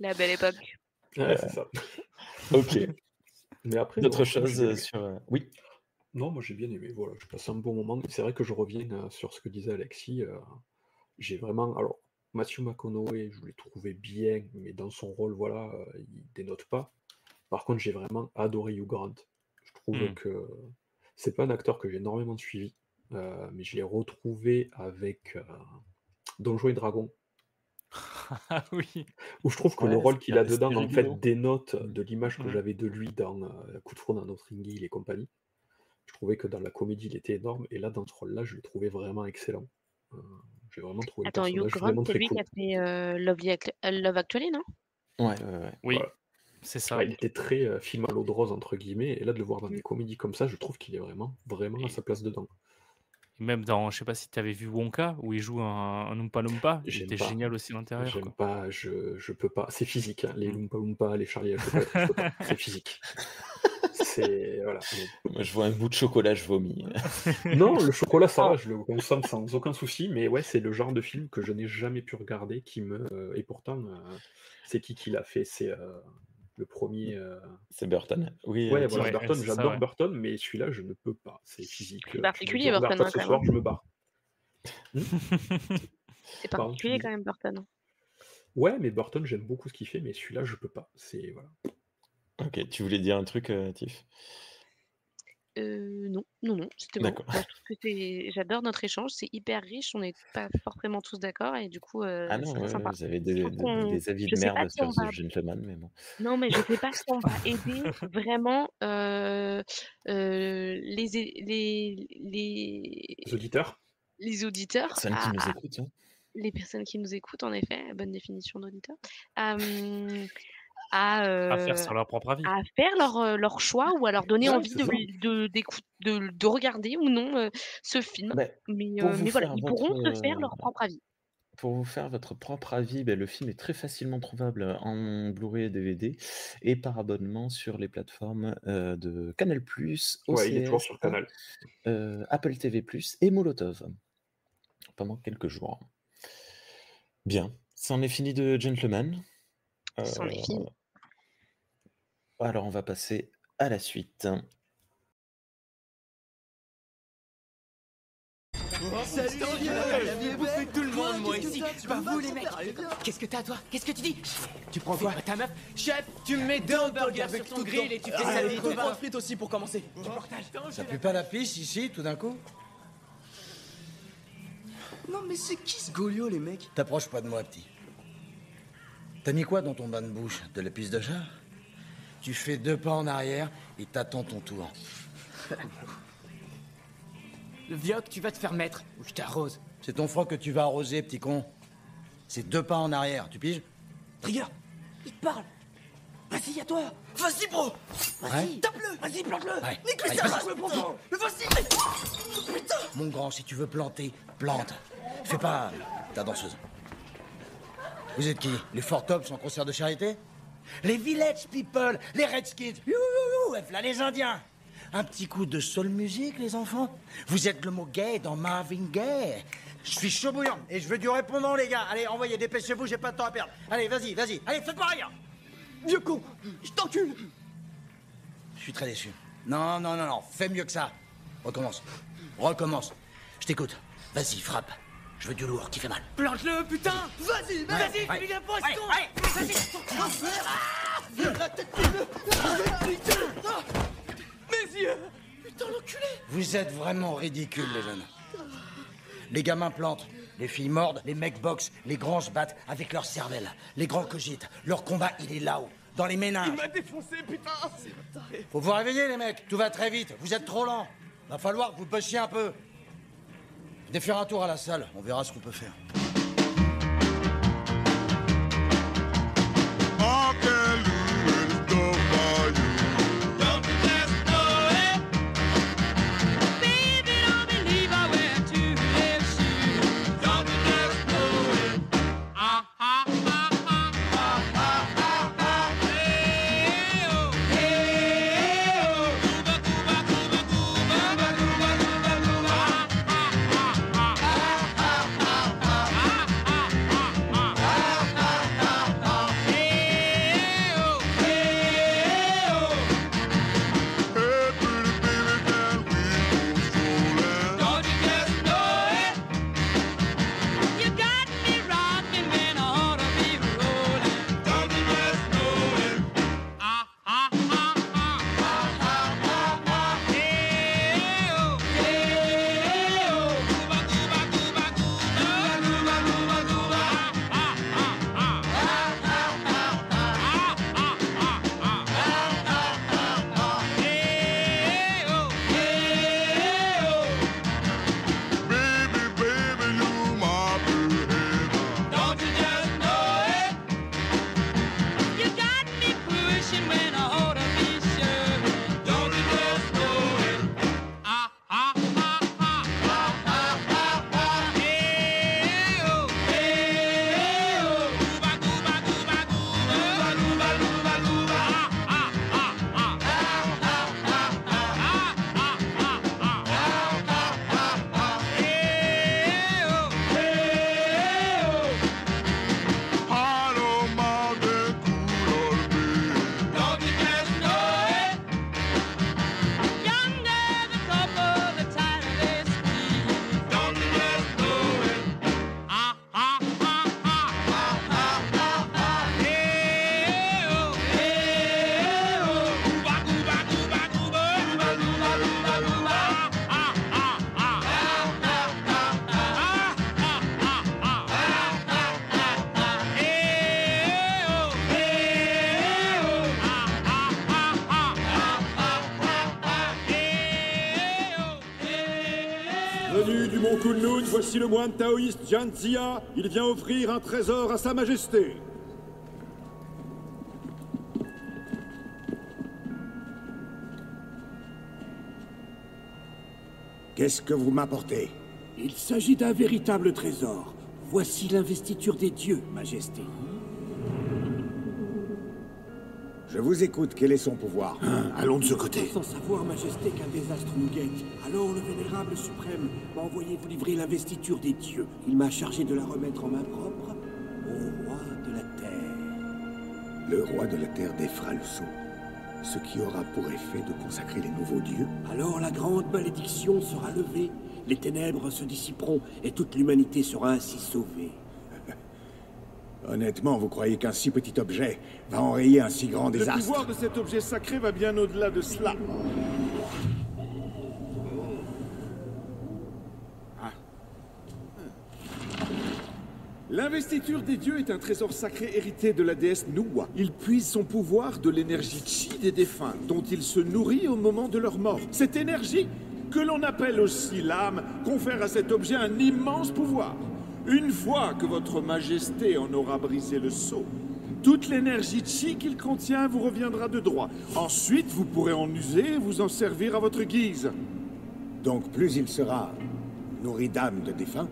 Speaker 2: La belle époque.
Speaker 3: Ouais, c'est ça.
Speaker 1: Ok.
Speaker 3: Mais après,
Speaker 1: D'autres
Speaker 3: non, j'ai bien
Speaker 1: choses
Speaker 3: aimé.
Speaker 1: sur... Oui.
Speaker 3: Non, moi j'ai bien aimé, voilà, je passe un bon moment. C'est vrai que je reviens sur ce que disait Alexis. J'ai vraiment. Alors, Matthew McConaughey, je l'ai trouvé bien, mais dans son rôle, voilà, il dénote pas. Par contre, j'ai vraiment adoré Hugh Grant. Je trouve que c'est pas un acteur que j'ai énormément suivi, mais je l'ai retrouvé avec Donjons et Dragons,
Speaker 4: Ah oui.
Speaker 3: où je trouve que le
Speaker 1: Ouais,
Speaker 3: rôle qu'il a
Speaker 1: c'était
Speaker 3: dedans, en fait,
Speaker 1: rigolo.
Speaker 3: dénote de l'image que
Speaker 4: Mhm.
Speaker 3: j'avais de lui dans Coup de foudre dans Notting Hill et compagnie. Je trouvais que dans la comédie, il était énorme, et là, dans ce rôle-là, je l'ai trouvé vraiment excellent. J'ai vraiment trouvé le
Speaker 2: Attends, Hugh
Speaker 3: personnage
Speaker 2: Grant,
Speaker 3: vraiment
Speaker 2: c'est
Speaker 3: très
Speaker 2: lui qui
Speaker 3: cool.
Speaker 2: a fait Love Actually, non?
Speaker 1: Ouais.
Speaker 4: Oui,
Speaker 3: Voilà.
Speaker 4: c'est ça.
Speaker 3: Ouais, il était très film à l'eau de rose, entre guillemets, et là, de le voir dans des comédies comme ça, je trouve qu'il est vraiment à sa place dedans.
Speaker 4: Et même dans, je sais pas si tu avais vu Wonka, où il joue un Oompa Loompa, il
Speaker 3: J'aime
Speaker 4: était
Speaker 3: pas.
Speaker 4: génial aussi à l'intérieur,
Speaker 3: J'aime
Speaker 4: quoi.
Speaker 3: pas, je peux pas. C'est physique, hein, les
Speaker 4: Mmh.
Speaker 3: Loompa Loompa, les Charlie à chocolat, je peux pas. C'est physique. C'est voilà.
Speaker 1: Moi, je vois un bout de chocolat, je vomis.
Speaker 3: Non, le chocolat, ça
Speaker 2: Oh.
Speaker 3: va, je le consomme sans aucun souci, mais ouais, c'est le genre de film que je n'ai jamais pu regarder et pourtant, c'est qui l'a fait? C'est, le premier.
Speaker 1: C'est Burton. Oui,
Speaker 3: Ouais,
Speaker 1: Tim
Speaker 3: voilà,
Speaker 4: Ouais,
Speaker 1: Burton.
Speaker 3: Burton,
Speaker 4: c'est ça,
Speaker 3: j'adore
Speaker 4: ouais.
Speaker 3: Burton, mais celui-là, je ne peux pas, c'est physique,
Speaker 2: C'est
Speaker 3: tu me
Speaker 2: particulier
Speaker 3: dis: «Regarde
Speaker 2: Burton,
Speaker 3: ça
Speaker 2: hein,
Speaker 3: ce
Speaker 2: quand même,
Speaker 3: soir»,
Speaker 2: hein.
Speaker 3: je me barre. Mmh?
Speaker 2: C'est
Speaker 3: Pardon, tu
Speaker 2: particulier quand
Speaker 3: disais?
Speaker 2: même Burton.
Speaker 3: Ouais, mais Burton, j'aime beaucoup ce qu'il fait, mais celui-là, je peux pas. C'est voilà.
Speaker 1: OK, tu voulais dire un truc, Tiff?
Speaker 2: Non, non, c'était bon.
Speaker 1: D'accord.
Speaker 2: Moi, je trouve que j'adore notre échange, c'est hyper riche, on n'est pas forcément tous d'accord et du coup,
Speaker 1: Ah non,
Speaker 2: c'est très sympa.
Speaker 1: vous avez
Speaker 2: Je trouve qu'on
Speaker 1: des avis
Speaker 2: je
Speaker 1: de
Speaker 2: sais pas
Speaker 1: merde
Speaker 2: si on
Speaker 1: sur The
Speaker 2: va
Speaker 1: Gentleman, mais bon.
Speaker 2: non, mais je sais pas si on va aider vraiment,
Speaker 3: Les auditeurs?
Speaker 2: les auditeurs
Speaker 1: Personne qui nous
Speaker 2: à
Speaker 1: écoute, hein.
Speaker 2: les personnes qui nous écoutent, en effet, bonne définition d'auditeur, à,
Speaker 4: À faire sur leur propre avis.
Speaker 2: à faire leur choix ou à leur donner
Speaker 3: Ouais,
Speaker 2: envie
Speaker 3: c'est ça.
Speaker 2: de regarder ou non, ce film.
Speaker 1: Beh, pour vous
Speaker 2: Mais voilà,
Speaker 1: faire
Speaker 2: ils
Speaker 1: votre,
Speaker 2: pourront se faire leur propre avis.
Speaker 1: pour vous faire votre propre avis, le film est très facilement trouvable en Blu-ray et DVD et par abonnement sur les plateformes, de Canal+,
Speaker 3: Ouais, il est toujours
Speaker 1: OCS,
Speaker 3: sur Canal.
Speaker 1: Apple TV+ et Molotov pendant quelques jours. Bien, c'en est fini de Gentleman.
Speaker 2: C'en est fini.
Speaker 1: Alors on va passer à la suite.
Speaker 5: Salut vieux, bouffé tout le monde moi ici. Pas vous les mecs. Qu'est-ce que t'as toi? Qu'est-ce que tu dis? Tu prends quoi? Ta meuf? Chef, tu me mets 2 hamburgers sur ton grill et tu fais ça vite. 2 frites aussi pour commencer.
Speaker 6: Ça pue pas la pisse ici, tout d'un coup?
Speaker 5: Non mais c'est qui ce Golio les mecs?
Speaker 6: T'approches pas de moi, petit. T'as mis quoi dans ton bain de bouche? De la pisse de chat? Tu fais 2 pas en arrière et t'attends ton tour.
Speaker 5: Le vioc, tu vas te faire mettre ou je t'arrose.
Speaker 6: C'est ton froc que tu vas arroser, petit con. C'est 2 pas en arrière, tu piges?
Speaker 5: Trigger, il te parle. Vas-y, à toi. Vas-y, bro. Vas-y,
Speaker 6: Ouais.
Speaker 5: tape-le. Vas-y, plante-le.
Speaker 6: Ouais.
Speaker 5: Nique-lui
Speaker 6: Ouais,
Speaker 5: sa
Speaker 6: passe.
Speaker 5: race, le profond. Mais vas-y. Putain.
Speaker 6: Mon grand, si tu veux planter, plante. Fais pas ta danseuse. Vous êtes qui? Les Four Tops en concert de charité? Les Village People, les Redskins, là les Indiens. Un petit coup de soul music, les enfants. Vous êtes le mot gay dans Marvin Gaye. Je suis chaud bouillant et je veux du répondant, les gars. Allez, envoyez, dépêchez-vous, j'ai pas de temps à perdre. Allez, vas-y, vas-y. Allez, faites pas rien.
Speaker 5: Vieux con, je t'encule.
Speaker 6: Je suis très déçu. Non, non, non, non, fais mieux que ça. Recommence. Recommence. Je t'écoute. Vas-y, frappe. Je veux du lourd, qui fait mal.
Speaker 5: Plante-le, putain. Vas-y, vas-y,
Speaker 6: ouais.
Speaker 5: fais-lui la poste,
Speaker 6: Allez,
Speaker 5: con.
Speaker 6: allez,
Speaker 5: Vas-y. La tête mes yeux. Putain, l'enculé.
Speaker 6: Vous êtes vraiment ridicules, les jeunes. Les gamins plantent, les filles mordent, les mecs boxent, les grands se battent avec leur cervelle. Les grands cogitent. Leur combat, il est là-haut, dans les méninges.
Speaker 5: Il m'a défoncé, putain.
Speaker 6: Faut vous réveiller, les mecs. Tout va très vite. Vous êtes trop lents. Va falloir que vous bossiez un peu. Venez faire un tour à la salle. On verra ce qu'on peut faire.
Speaker 7: mon Kunlun, voici le moine taoïste Jian Zia. Il vient offrir un trésor à sa majesté.
Speaker 6: Qu'est-ce que vous m'apportez?
Speaker 8: Il s'agit d'un véritable trésor. Voici l'investiture des dieux, Majesté.
Speaker 6: Je vous écoute, quel est son pouvoir?
Speaker 8: Allons de ce côté. Sans savoir, Majesté, qu'un désastre nous guette. Alors le Vénérable Suprême m'a envoyé vous livrer l'investiture des dieux. Il m'a chargé de la remettre en main propre au roi de la terre.
Speaker 6: Le roi de la terre défera le sceau, ce qui aura pour effet de consacrer les nouveaux dieux.
Speaker 8: Alors la grande malédiction sera levée, les ténèbres se dissiperont et toute l'humanité sera ainsi sauvée.
Speaker 6: Honnêtement, vous croyez qu'un si petit objet va enrayer un si grand désastre?
Speaker 7: Le pouvoir de cet objet sacré va bien au-delà de cela. L'investiture des dieux est un trésor sacré hérité de la déesse Nuwa. Il puise son pouvoir de l'énergie chi des défunts, dont il se nourrit au moment de leur mort. Cette énergie, que l'on appelle aussi l'âme, confère à cet objet un immense pouvoir. Une fois que votre majesté en aura brisé le sceau, toute l'énergie chi qu'il contient vous reviendra de droit. Ensuite, vous pourrez en user et vous en servir à votre guise.
Speaker 6: Donc plus il sera nourri d'âmes de défunts,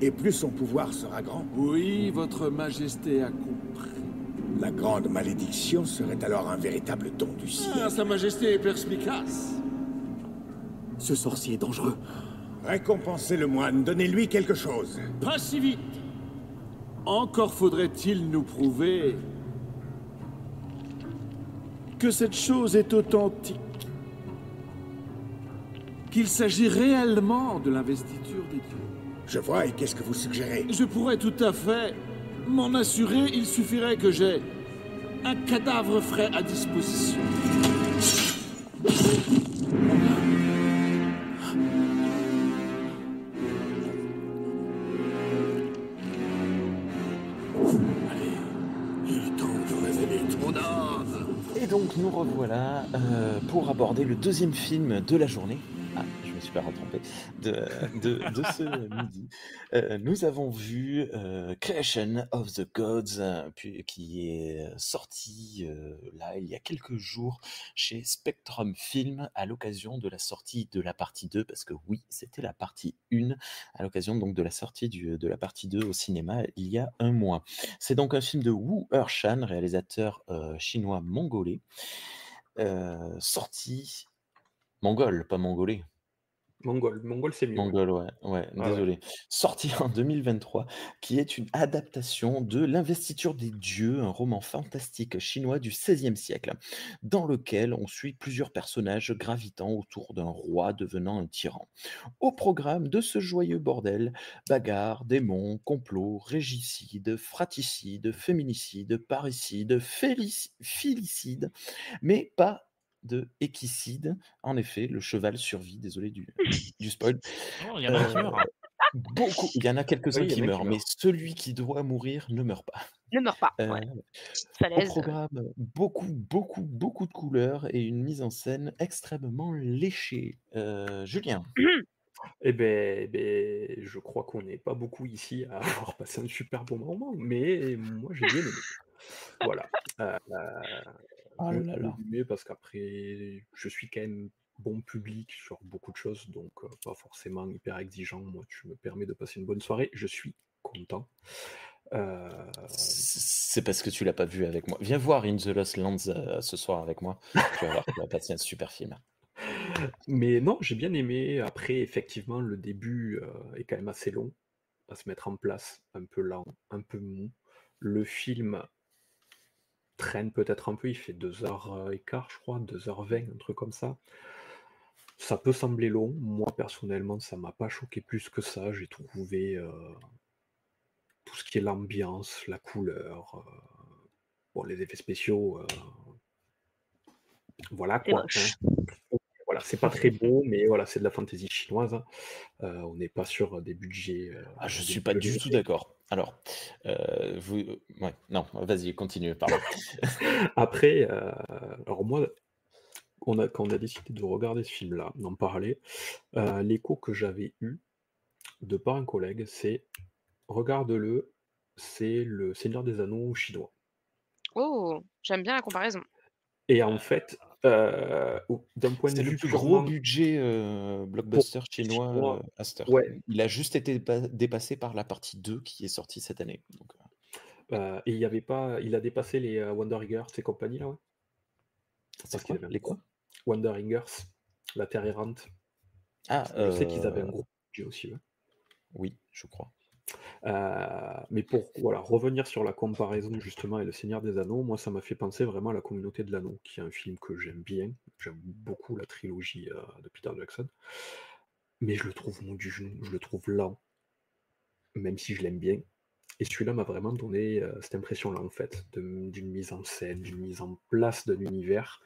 Speaker 6: et plus son pouvoir sera grand.
Speaker 7: Oui, votre majesté a compris.
Speaker 6: La grande malédiction serait alors un véritable don du ciel.
Speaker 7: Ah, sa majesté est perspicace.
Speaker 8: Ce sorcier est dangereux.
Speaker 6: Récompensez le moine, donnez-lui quelque chose.
Speaker 7: Pas si vite. Encore faudrait-il nous prouver que cette chose est authentique. Qu'il s'agit réellement de l'investiture des dieux.
Speaker 6: Je vois, et qu'est-ce que vous suggérez?
Speaker 7: Je pourrais tout à fait m'en assurer, il suffirait que j'ai un cadavre frais à disposition.
Speaker 1: Et donc nous revoilà pour aborder le deuxième film de la journée. Ah, je me suis pas retrompé de ce midi. Nous avons vu Creation of the Gods, qui est sorti là il y a quelques jours chez Spectrum Film à l'occasion de la sortie de la partie 2, parce que oui, c'était la partie 1, à l'occasion donc de la sortie de la partie 2 au cinéma il y a un mois. C'est donc un film de Wu Ershan, réalisateur chinois mongolais, sorti... Mongol, pas mongolais.
Speaker 3: Mongol, c'est mieux.
Speaker 1: Mongol, ouais, désolé. Sorti en 2023, qui est une adaptation de L'Investiture des dieux, un roman fantastique chinois du XVIe siècle, dans lequel on suit plusieurs personnages gravitant autour d'un roi devenant un tyran. Au programme de ce joyeux bordel, bagarres, démons, complots, régicides, fraticides, féminicides, parricides, filicides, mais pas de équicide. En effet, le cheval survit, désolé du spoil.
Speaker 4: Oh, il y en a qui meurent.
Speaker 1: Beaucoup, il y en a quelques-uns
Speaker 3: Oui, il y
Speaker 1: qui
Speaker 3: en a qui
Speaker 1: meurent, mais
Speaker 3: meurent.
Speaker 1: celui qui doit mourir ne meurt pas.
Speaker 2: Ne meurs pas.
Speaker 1: Euh,
Speaker 2: Ouais.
Speaker 1: Au
Speaker 2: Falaise.
Speaker 1: programme, beaucoup de couleurs et une mise en scène extrêmement léchée. Julien,
Speaker 3: Eh ben, je crois qu'on n'est pas beaucoup ici à avoir passé un super bon moment, mais moi j'ai bien aimé. Voilà.
Speaker 1: oh
Speaker 3: Je
Speaker 1: là
Speaker 3: peux
Speaker 1: là,
Speaker 3: aimer parce qu'après, je suis quand même bon public sur beaucoup de choses, donc pas forcément hyper exigeant. Moi, tu me permets de passer une bonne soirée, je suis content.
Speaker 1: c'est parce que tu l'as pas vu avec moi. Viens voir In the Lost Lands ce soir avec moi. Tu vas voir, tu vas passer un super film.
Speaker 3: Mais non, j'ai bien aimé. Après, effectivement, le début est quand même assez long à se mettre en place, un peu lent, un peu mou. Le film traîne peut-être un peu, il fait 2h15, je crois, 2h20, un truc comme ça. Ça peut sembler long. Moi, personnellement, ça m'a pas choqué plus que ça. J'ai trouvé tout ce qui est l'ambiance, la couleur, bon, les effets spéciaux, voilà
Speaker 2: C'est
Speaker 3: quoi.
Speaker 2: moche.
Speaker 3: Voilà, c'est pas très beau, mais voilà, c'est de la fantaisie chinoise. On n'est pas sur des budgets.
Speaker 1: Ah, je
Speaker 3: des
Speaker 1: suis pas du tout
Speaker 3: budgets.
Speaker 1: d'accord. Alors, ouais, non, vas-y, continue, pardon.
Speaker 3: Après, alors moi, quand on a décidé de regarder ce film-là, d'en parler, l'écho que j'avais eu, de par un collègue, c'est regarde-le, c'est le Seigneur des Anneaux chinois.
Speaker 2: Oh, j'aime bien la comparaison.
Speaker 3: Et en fait, d'un point de
Speaker 1: C'est le
Speaker 3: vue
Speaker 1: plus gros
Speaker 3: purement
Speaker 1: budget,
Speaker 3: pour
Speaker 1: blockbuster
Speaker 3: les
Speaker 1: chinois,
Speaker 3: Chinois,
Speaker 1: à cette heure.
Speaker 3: ouais,
Speaker 1: Il a juste été dépassé par la partie 2 qui est sortie cette année, donc
Speaker 3: et il a dépassé les Wonder Eagers et compagnie là, ouais.
Speaker 1: c'est
Speaker 3: Parce qu'il
Speaker 1: quoi?
Speaker 3: avait un
Speaker 1: Les quoi?
Speaker 3: Wonder Eagers, la Terre errante.
Speaker 1: Ah,
Speaker 3: Je sais qu'ils avaient un gros budget aussi, ouais.
Speaker 1: oui, je crois.
Speaker 3: Mais pour revenir sur la comparaison justement et Le Seigneur des Anneaux, moi ça m'a fait penser vraiment à La Communauté de l'Anneau, qui est un film que j'aime bien. J'aime beaucoup la trilogie de Peter Jackson. Mais je le trouve mou du genou, je le trouve lent, même si je l'aime bien. Et celui-là m'a vraiment donné cette impression-là, en fait, d'une mise en scène, d'une mise en place d'un univers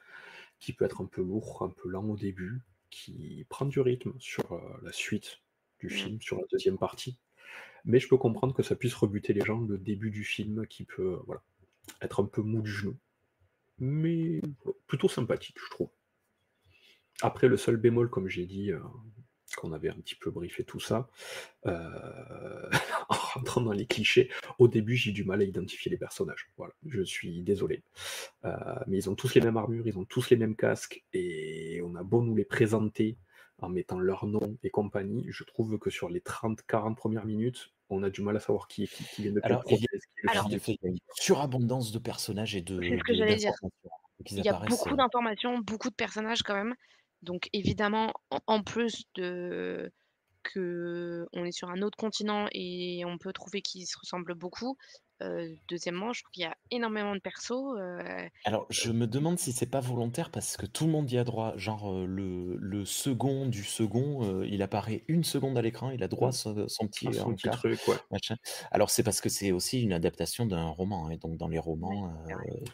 Speaker 3: qui peut être un peu lourd, un peu lent au début, qui prend du rythme sur la suite du film, sur la deuxième partie. Mais je peux comprendre que ça puisse rebuter les gens le début du film qui peut être un peu mou du genou. Mais plutôt sympathique, je trouve. Après, le seul bémol, comme j'ai dit, qu'on avait un petit peu briefé tout ça, en rentrant dans les clichés, au début, j'ai du mal à identifier les personnages. Voilà, je suis désolé. Mais ils ont tous les mêmes armures, ils ont tous les mêmes casques, et on a beau nous les présenter en mettant leur nom et compagnie, je trouve que sur les 30-40 premières minutes, on a du mal à savoir qui est qui vient de quelle
Speaker 1: Alors, il y a
Speaker 3: province, qui est le
Speaker 2: Alors,
Speaker 3: fils de
Speaker 1: en effet,
Speaker 3: qui.
Speaker 1: il y a une surabondance de personnages et
Speaker 2: c'est
Speaker 1: de
Speaker 2: ce que j'allais dire.
Speaker 1: d'informations. Donc ils
Speaker 2: Il y a
Speaker 1: apparaissent,
Speaker 2: beaucoup d'informations, beaucoup de personnages quand même. Donc évidemment, en plus de qu'on est sur un autre continent et on peut trouver qu'ils se ressemblent beaucoup. Deuxièmement, je trouve qu'il y a énormément de persos.
Speaker 1: Alors, je me demande si c'est pas volontaire parce que tout le monde y a droit. Genre, le second du second, il apparaît 1 seconde à l'écran, il a droit à son petit
Speaker 3: Son petit
Speaker 1: encart,
Speaker 3: truc, ouais.
Speaker 1: machin. Alors, c'est parce que c'est aussi une adaptation d'un roman, et donc dans les romans,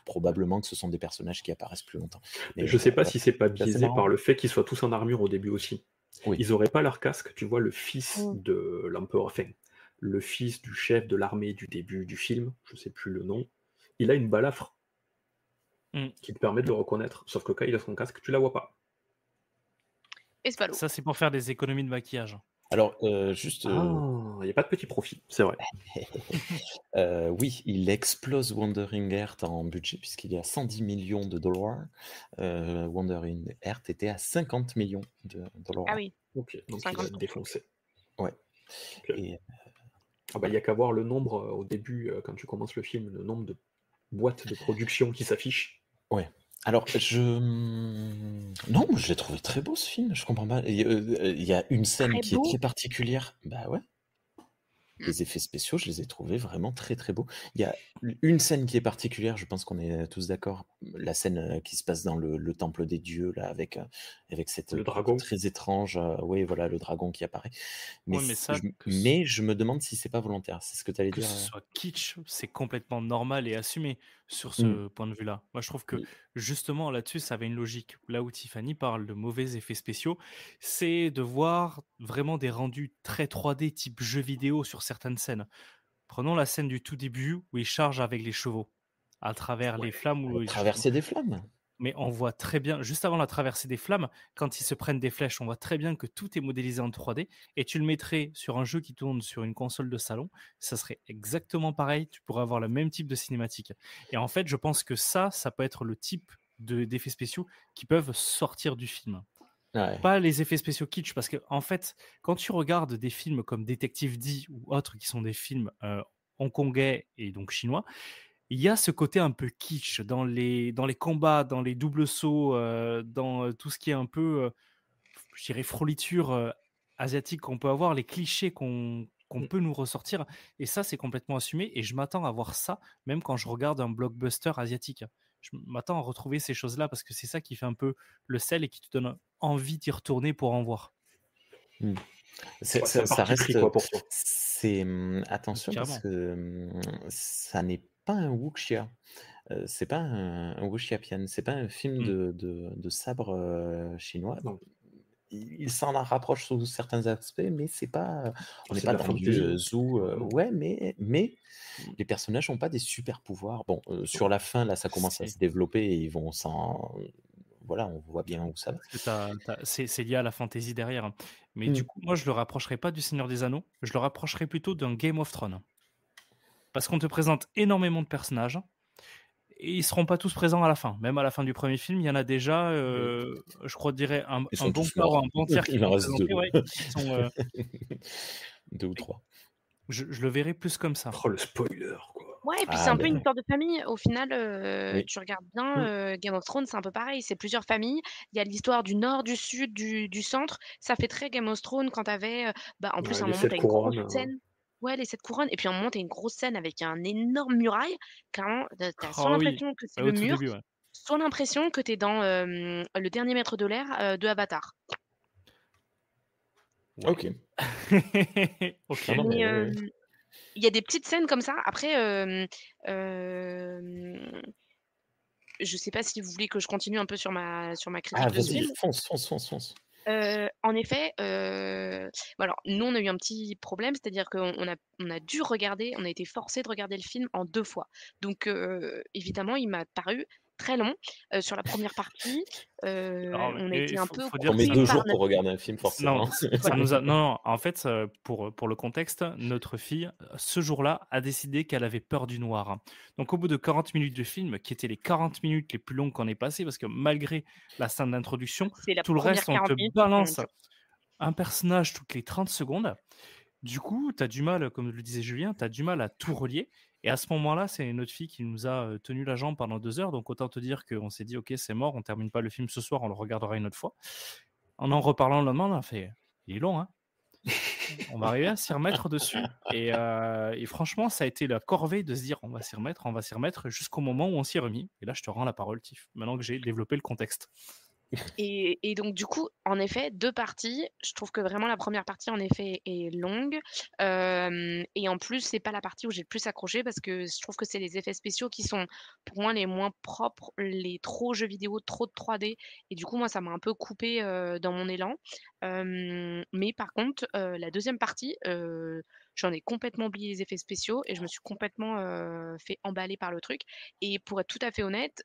Speaker 1: probablement que ce sont des personnages qui apparaissent plus longtemps. Mais
Speaker 3: Je sais pas si c'est pas
Speaker 1: c'est assez
Speaker 3: biaisé
Speaker 1: marrant.
Speaker 3: par le fait qu'ils soient tous en armure au début aussi.
Speaker 1: Oui.
Speaker 3: Ils auraient pas leur casque, tu vois, le fils de l'empereur, enfin, le fils du chef de l'armée du début du film, je sais plus le nom, il a une balafre qui te permet de le reconnaître. Sauf que quand il a son casque, tu la vois pas.
Speaker 2: Et c'est pas lourd.
Speaker 4: Ça, c'est pour faire des économies de maquillage.
Speaker 1: Alors, juste,
Speaker 3: Ah, il y a pas de petit profit, c'est vrai.
Speaker 1: oui, il explose Wandering Earth en budget puisqu'il est à 110 millions de dollars. Wandering Earth était à 50 millions de dollars.
Speaker 2: Ah oui.
Speaker 3: Ok, donc il va être défoncé.
Speaker 1: Ouais.
Speaker 3: Ok.
Speaker 1: Et
Speaker 3: Ah bah, il y a qu'à voir le nombre au début, quand tu commences le film, le nombre de boîtes de production qui s'affichent.
Speaker 1: ouais. Alors, non, moi, je l'ai trouvé très beau ce film. Je comprends pas. Il y a une scène
Speaker 2: Très
Speaker 1: qui est
Speaker 2: beau?
Speaker 1: très particulière. Bah ouais. Les effets spéciaux, je les ai trouvés vraiment très très beaux. Il y a une scène qui est particulière, je pense qu'on est tous d'accord. La scène qui se passe dans le temple des dieux, là, avec cette
Speaker 3: Le dragon.
Speaker 1: très étrange. Oui, voilà, le dragon qui apparaît. Mais,
Speaker 4: Ouais, mais ça,
Speaker 1: mais je me demande si c'est pas volontaire. C'est ce que tu allais
Speaker 4: que
Speaker 1: dire.
Speaker 4: ce soit kitsch, c'est complètement normal et assumé sur ce point de vue-là. Moi, je trouve que justement là-dessus, ça avait une logique. Là où Tiffany parle de mauvais effets spéciaux, c'est de voir vraiment des rendus très 3D type jeu vidéo sur certaines scènes. Prenons la scène du tout début où il charge avec les chevaux à travers les flammes. Où
Speaker 1: Traverser des flammes.
Speaker 4: Mais on voit très bien, juste avant la traversée des flammes, quand ils se prennent des flèches, on voit très bien que tout est modélisé en 3D. Et tu le mettrais sur un jeu qui tourne sur une console de salon, ça serait exactement pareil. Tu pourrais avoir le même type de cinématique. Et en fait, je pense que ça peut être le type d'effets spéciaux qui peuvent sortir du film.
Speaker 1: Ouais.
Speaker 4: Pas les effets spéciaux kitsch, parce que en fait, quand tu regardes des films comme Détective D ou autres qui sont des films hongkongais et donc chinois, il y a ce côté un peu kitsch dans les combats, dans les doubles sauts, dans tout ce qui est un peu, je dirais, froliture asiatique qu'on peut avoir, les clichés qu'on peut nous ressortir. Et ça, c'est complètement assumé. Et je m'attends à voir ça, même quand je regarde un blockbuster asiatique. Je m'attends à retrouver ces choses-là parce que c'est ça qui fait un peu le sel et qui te donne envie d'y retourner pour en voir.
Speaker 1: Ça reste. Attention parce que ça n'est pas un wuxia. C'est pas un wuxiapian. C'est pas un film de sabre chinois.
Speaker 3: Non.
Speaker 1: Il s'en rapproche sous certains aspects, mais c'est pas. On n'est pas dans du zoo. Ouais, mais les personnages n'ont pas des super pouvoirs. Bon, sur la fin, là, ça commence à se développer et ils vont s'en voilà, on voit bien où ça va.
Speaker 4: Parce que c'est lié à la fantaisie derrière, hein. Mais du coup, moi, je le rapprocherais pas du Seigneur des Anneaux, je le rapprocherais plutôt d'un Game of Thrones. Parce qu'on te présente énormément de personnages et ils seront pas tous présents à la fin. Même à la fin du premier film, il y en a déjà, je crois, dirais un
Speaker 1: Ils sont
Speaker 4: bon
Speaker 1: tous
Speaker 4: quart ou
Speaker 1: morts.
Speaker 4: un bon tiers qui
Speaker 1: Il en
Speaker 4: sont
Speaker 1: reste
Speaker 4: présentés,
Speaker 1: 2.
Speaker 4: ouais, qui sont,
Speaker 1: 2 ou 3.
Speaker 4: je le verrais plus comme ça.
Speaker 3: Oh, le spoiler, quoi.
Speaker 2: Ouais, et puis c'est
Speaker 1: Ah
Speaker 2: un peu une
Speaker 1: ben
Speaker 2: histoire de famille. Au final,
Speaker 1: oui.
Speaker 2: tu regardes bien, Game of Thrones, c'est un peu pareil, c'est plusieurs familles. Il y a l'histoire du nord, du sud, du centre. Ça fait très Game of Thrones quand tu avais, en plus,
Speaker 3: Ouais,
Speaker 2: à un
Speaker 3: les
Speaker 2: moment,
Speaker 3: 7
Speaker 2: tu as une grosse
Speaker 3: couronnes.
Speaker 2: scène. Ouais, les 7 couronnes. Et puis à un moment, tu as une grosse scène avec un énorme muraille. Clairement, tu as soit
Speaker 4: Oh oui,
Speaker 2: l'impression que c'est
Speaker 4: ouais,
Speaker 2: le
Speaker 4: au tout
Speaker 2: mur,
Speaker 4: début, ouais.
Speaker 2: soit l'impression que tu es dans le dernier maître de l'air de Avatar.
Speaker 1: OK.
Speaker 4: OK.
Speaker 1: Non, non,
Speaker 2: Mais
Speaker 1: mais oui, oui.
Speaker 2: il y a des petites scènes comme ça. Après, je sais pas si vous voulez que je continue un peu sur ma
Speaker 1: Ah
Speaker 2: critique de ce
Speaker 1: vas-y,
Speaker 2: film.
Speaker 1: fonce.
Speaker 2: En effet, bon alors nous on a eu un petit problème, c'est-à-dire qu'on a dû regarder, on a été forcés de regarder le film en 2 fois. Donc évidemment, il m'a paru très long. Sur la première partie,
Speaker 4: Alors,
Speaker 2: on a
Speaker 4: mais
Speaker 2: été
Speaker 4: il
Speaker 2: un
Speaker 4: faut
Speaker 2: peu
Speaker 1: On
Speaker 4: dire que
Speaker 1: met
Speaker 2: coupés
Speaker 4: ça
Speaker 1: 2
Speaker 4: nous a
Speaker 2: par
Speaker 1: jours pour
Speaker 2: notre
Speaker 1: regarder un film
Speaker 4: non,
Speaker 1: forcément.
Speaker 4: ça
Speaker 2: voilà.
Speaker 4: nous a non, en fait, pour le contexte, notre fille, ce jour-là, a décidé qu'elle avait peur du noir. Donc au bout de 40 minutes de film, qui étaient les 40 minutes les plus longues qu'on ait passées, parce que malgré la scène d'introduction,
Speaker 2: C'est la
Speaker 4: tout le
Speaker 2: première
Speaker 4: reste, on
Speaker 2: 40
Speaker 4: te
Speaker 2: minutes qui sont
Speaker 4: balance
Speaker 2: dures.
Speaker 4: un personnage toutes les 30 secondes. Du coup, tu as du mal, comme le disait Julien, tu as du mal à tout relier. Et à ce moment-là, c'est notre fille qui nous a tenu la jambe pendant 2 heures. Donc autant te dire qu'on s'est dit, ok, c'est mort, on termine pas le film ce soir, on le regardera une autre fois. En reparlant le lendemain, on a fait, il est long, hein. On va arriver à s'y remettre dessus. Et franchement, ça a été la corvée de se dire, on va s'y remettre, jusqu'au moment où on s'y est remis. Et là, je te rends la parole, Tiff, maintenant que j'ai développé le contexte.
Speaker 2: Et donc du coup, en effet, 2 parties. Je trouve que vraiment la première partie, en effet, est longue. Et en plus, c'est pas la partie où j'ai le plus accroché parce que je trouve que c'est les effets spéciaux qui sont, pour moi, les moins propres, les trop jeux vidéo, trop de 3D. Et du coup, moi, ça m'a un peu coupée, dans mon élan. Mais par contre, la deuxième partie, j'en ai complètement oublié les effets spéciaux et je me suis complètement, fait emballer par le truc. Et pour être tout à fait honnête,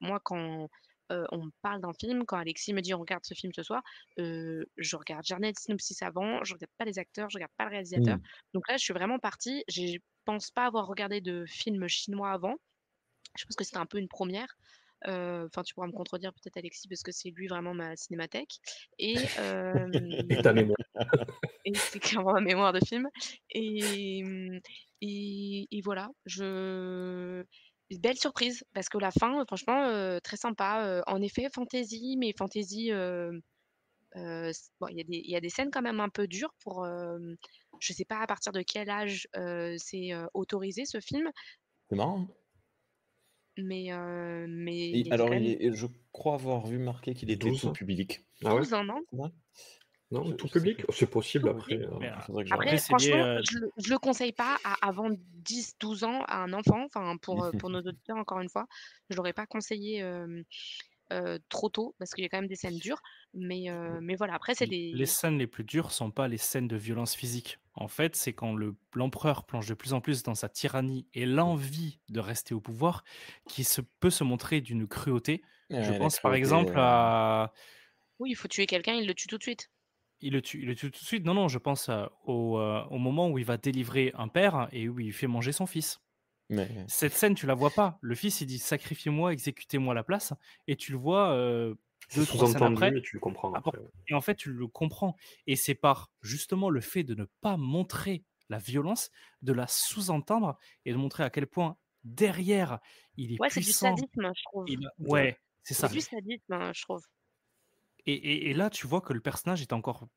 Speaker 2: moi, quand on me parle d'un film, quand Alexis me dit: «On regarde ce film ce soir», je regarde jamais le synopsis avant, je regarde pas les acteurs, je regarde pas le réalisateur.
Speaker 1: Mmh.
Speaker 2: Donc là, je suis vraiment partie. Je pense pas avoir regardé de film chinois avant. Je pense que c'était un peu une première. Enfin, tu pourras me contredire peut-être Alexis, parce que c'est lui vraiment ma cinémathèque. Et
Speaker 3: Et ta mémoire.
Speaker 2: et c'est clairement ma mémoire de film. Et et voilà, belle surprise parce que la fin, franchement, très sympa, en effet fantasy, mais fantasy, bon, il y a des scènes quand même un peu dures pour, je sais pas à partir de quel âge, c'est, autorisé ce film,
Speaker 1: C'est marrant, hein.
Speaker 2: mais
Speaker 1: Et
Speaker 2: il y a
Speaker 1: alors
Speaker 2: quand même
Speaker 1: je crois avoir vu marquer qu'il était
Speaker 3: 12.
Speaker 1: tout public.
Speaker 3: Ah ouais?
Speaker 2: 12 ans, non?
Speaker 1: C'est vrai?
Speaker 3: Non,
Speaker 1: Je
Speaker 3: tout
Speaker 1: sais
Speaker 3: public?
Speaker 1: plus.
Speaker 3: C'est possible
Speaker 2: Tout
Speaker 3: après.
Speaker 2: public?
Speaker 4: Mais
Speaker 1: Faudrait que je
Speaker 2: Après,
Speaker 1: regarde.
Speaker 4: c'est lié.
Speaker 2: franchement, je le conseille pas avant 10-12 ans à un enfant, enfin pour nos auditeurs encore une fois. Je l'aurais pas conseillé, trop tôt parce qu'il y a quand même des scènes dures, mais voilà, après c'est
Speaker 4: Les
Speaker 2: des
Speaker 4: scènes les plus dures sont pas les scènes de violence physique. En fait, c'est quand l'empereur plonge de plus en plus dans sa tyrannie et l'envie de rester au pouvoir peut se montrer d'une cruauté. Je
Speaker 1: Ouais, la
Speaker 4: pense par
Speaker 1: cruauté,
Speaker 4: exemple à
Speaker 2: oui, il faut tuer quelqu'un, il le tue tout de suite.
Speaker 4: il le tue tout de suite. Non, non, je pense au moment où il va délivrer un père et où il fait manger son fils.
Speaker 1: mais
Speaker 4: Cette scène, tu la vois pas. Le fils, il dit: «Sacrifiez-moi, exécutez-moi à la place» et tu le vois,
Speaker 3: C'est
Speaker 4: 2-3 scènes après.
Speaker 3: sous-entendu et tu le comprends après. Ouais.
Speaker 4: Et en fait, tu le comprends. Et c'est par justement le fait de ne pas montrer la violence, de la sous-entendre et de montrer à quel point derrière il est
Speaker 2: Ouais, c'est du
Speaker 4: puissant.
Speaker 2: sadisme, je trouve.
Speaker 3: Ouais.
Speaker 4: Ouais, c'est
Speaker 2: C'est
Speaker 4: ça.
Speaker 2: du sadisme, hein, je trouve.
Speaker 4: Et là, tu vois que le personnage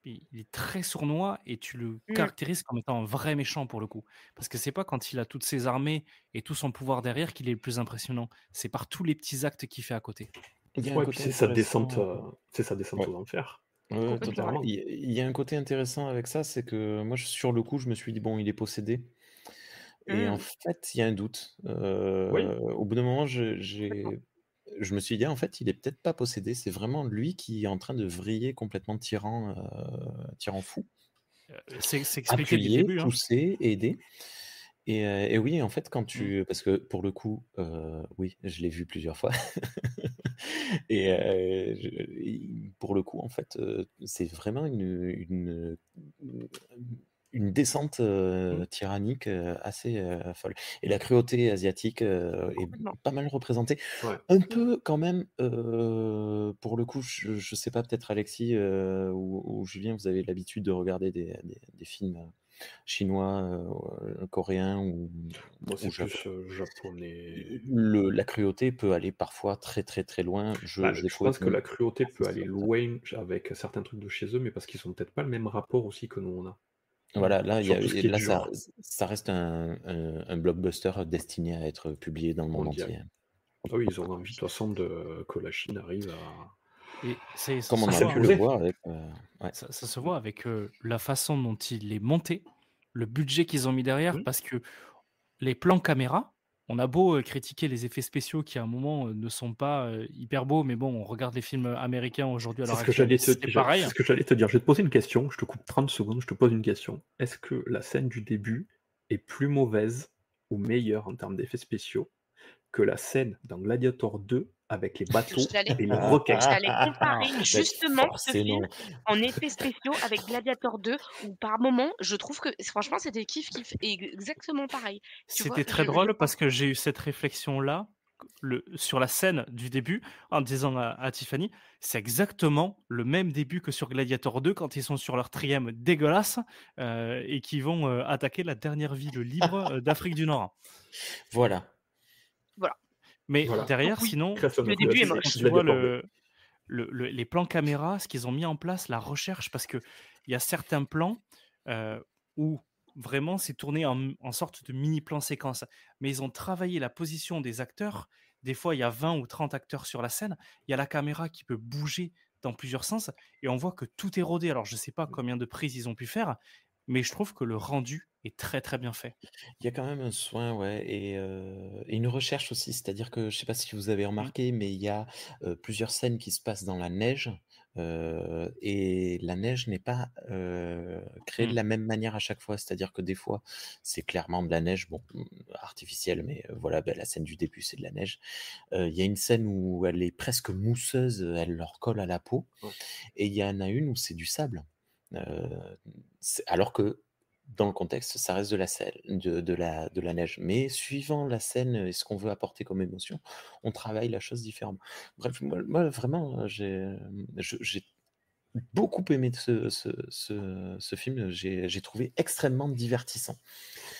Speaker 4: il est très sournois et tu le
Speaker 2: Mmh.
Speaker 4: caractérises comme étant un vrai méchant pour le coup. Parce que c'est pas quand il a toutes ses armées et tout son pouvoir derrière qu'il est le plus impressionnant. C'est par tous les petits actes qu'il fait à côté.
Speaker 1: il y a un
Speaker 3: Ouais, puis
Speaker 1: côté
Speaker 3: c'est sa
Speaker 1: intéressant.
Speaker 3: descente
Speaker 1: Ouais.
Speaker 3: aux enfers.
Speaker 1: Ouais,
Speaker 2: Complètement,
Speaker 1: totalement.
Speaker 2: ouais.
Speaker 1: Il y a un côté intéressant avec ça, c'est que moi, sur le coup, je me suis dit: «Bon, il est possédé» et en
Speaker 2: Mmh.
Speaker 1: fait, il y a un doute.
Speaker 3: Oui.
Speaker 1: Au bout d'un moment,
Speaker 2: Complètement.
Speaker 1: je me suis dit: «En fait, il est peut-être pas possédé, c'est vraiment lui qui est en train de vriller complètement tyran fou».
Speaker 4: C'est expliqué dès le
Speaker 1: Appuyer,
Speaker 4: début, hein.
Speaker 1: pousser, aider et oui, en fait, quand
Speaker 4: Mmh.
Speaker 1: parce que pour le coup, oui, je l'ai vu plusieurs fois. Et pour le coup, en fait, c'est vraiment une descente tyrannique assez folle. Et la cruauté asiatique est
Speaker 2: Complètement.
Speaker 1: pas mal représentée.
Speaker 3: Ouais.
Speaker 1: Un peu quand même, pour le coup, je sais pas, peut-être Alexis ou Julien, vous avez l'habitude de regarder des films chinois, coréens ou
Speaker 3: Moi, c'est
Speaker 1: Japon.
Speaker 3: plus japonais.
Speaker 1: La cruauté peut aller parfois très très très loin. Je l'ai
Speaker 3: Je
Speaker 1: trouvé
Speaker 3: pense que la cruauté peut
Speaker 1: assez
Speaker 3: aller
Speaker 1: solide.
Speaker 3: loin avec certains trucs de chez eux, mais parce qu'ils ont peut-être pas le même rapport aussi que nous on a.
Speaker 1: Voilà, là,
Speaker 3: Sur tout ce qui est
Speaker 1: là
Speaker 3: du genre
Speaker 1: ça reste un blockbuster destiné à être publié dans le monde
Speaker 3: mondial.
Speaker 1: entier.
Speaker 3: Ah oui, ils ont envie de toute façon que la Chine arrive à.
Speaker 4: Et ça
Speaker 1: Comme on
Speaker 4: se
Speaker 1: a
Speaker 4: voit,
Speaker 1: pu
Speaker 4: hein.
Speaker 1: le voir avec. Ouais.
Speaker 4: Ça se voit avec la façon dont il est monté, le budget qu'ils ont mis derrière,
Speaker 3: Mhm.
Speaker 4: parce que les plans caméra, on a beau critiquer les effets spéciaux qui à un moment ne sont pas hyper beaux, mais bon, on regarde les films américains aujourd'hui à
Speaker 3: C'est
Speaker 4: l'heure
Speaker 3: ce que
Speaker 4: actuelle,
Speaker 3: j'allais te
Speaker 4: c'est pareil.
Speaker 3: c'est ce que j'allais te dire. Je vais te poser une question, je te coupe 30 secondes, je te pose une question. Est-ce que la scène du début est plus mauvaise ou meilleure en termes d'effets spéciaux que la scène dans Gladiator 2 avec les bateaux
Speaker 2: J'allais
Speaker 3: et les requins?
Speaker 2: j'allais comparer
Speaker 1: Mais
Speaker 2: justement ce film
Speaker 1: forcément.
Speaker 2: en effets spéciaux avec Gladiator 2 où par moment, je trouve que franchement, c'était kiff et exactement pareil. Tu vois?
Speaker 4: C'était très
Speaker 2: Je
Speaker 4: drôle
Speaker 2: pense
Speaker 4: parce que j'ai eu cette réflexion-là sur la scène du début en disant à Tiffany, c'est exactement le même début que sur Gladiator 2 quand ils sont sur leur trième dégueulasse et qui vont attaquer la dernière ville libre d'Afrique du Nord.
Speaker 1: Voilà.
Speaker 2: voilà.
Speaker 4: Mais
Speaker 3: Voilà.
Speaker 4: derrière,
Speaker 2: Donc oui,
Speaker 4: sinon,
Speaker 3: Création
Speaker 2: le
Speaker 3: de
Speaker 2: début est
Speaker 3: Gladiator-
Speaker 2: moche.
Speaker 4: quand tu vois
Speaker 3: Gladiator 2.
Speaker 4: les plans caméra, ce qu'ils ont mis en place, la recherche, parce qu'il y a certains plans où vraiment c'est tourné en sorte de mini-plan séquence, mais ils ont travaillé la position des acteurs. Des fois, il y a 20 ou 30 acteurs sur la scène, il y a la caméra qui peut bouger dans plusieurs sens, et on voit que tout est rodé. Alors, je ne sais pas combien de prises ils ont pu faire, mais je trouve que le rendu est très, très bien fait.
Speaker 1: Il y a quand même un soin, ouais, et une recherche aussi. C'est-à-dire que, je sais pas si vous avez remarqué, mais il y a plusieurs scènes qui se passent dans la neige, et la neige n'est pas créée de la même manière à chaque fois. C'est-à-dire que des fois, c'est clairement de la neige, bon, artificielle, mais voilà, la scène du début, c'est de la neige. Il y a une scène où elle est presque mousseuse, elle leur colle à la peau,
Speaker 3: Ouais.
Speaker 1: et il y en a une où c'est du sable. Alors que dans le contexte, ça reste de la neige. Mais suivant la scène et ce qu'on veut apporter comme émotion, on travaille la chose différemment. Bref, moi vraiment, j'ai beaucoup aimé ce film. J'ai trouvé extrêmement divertissant.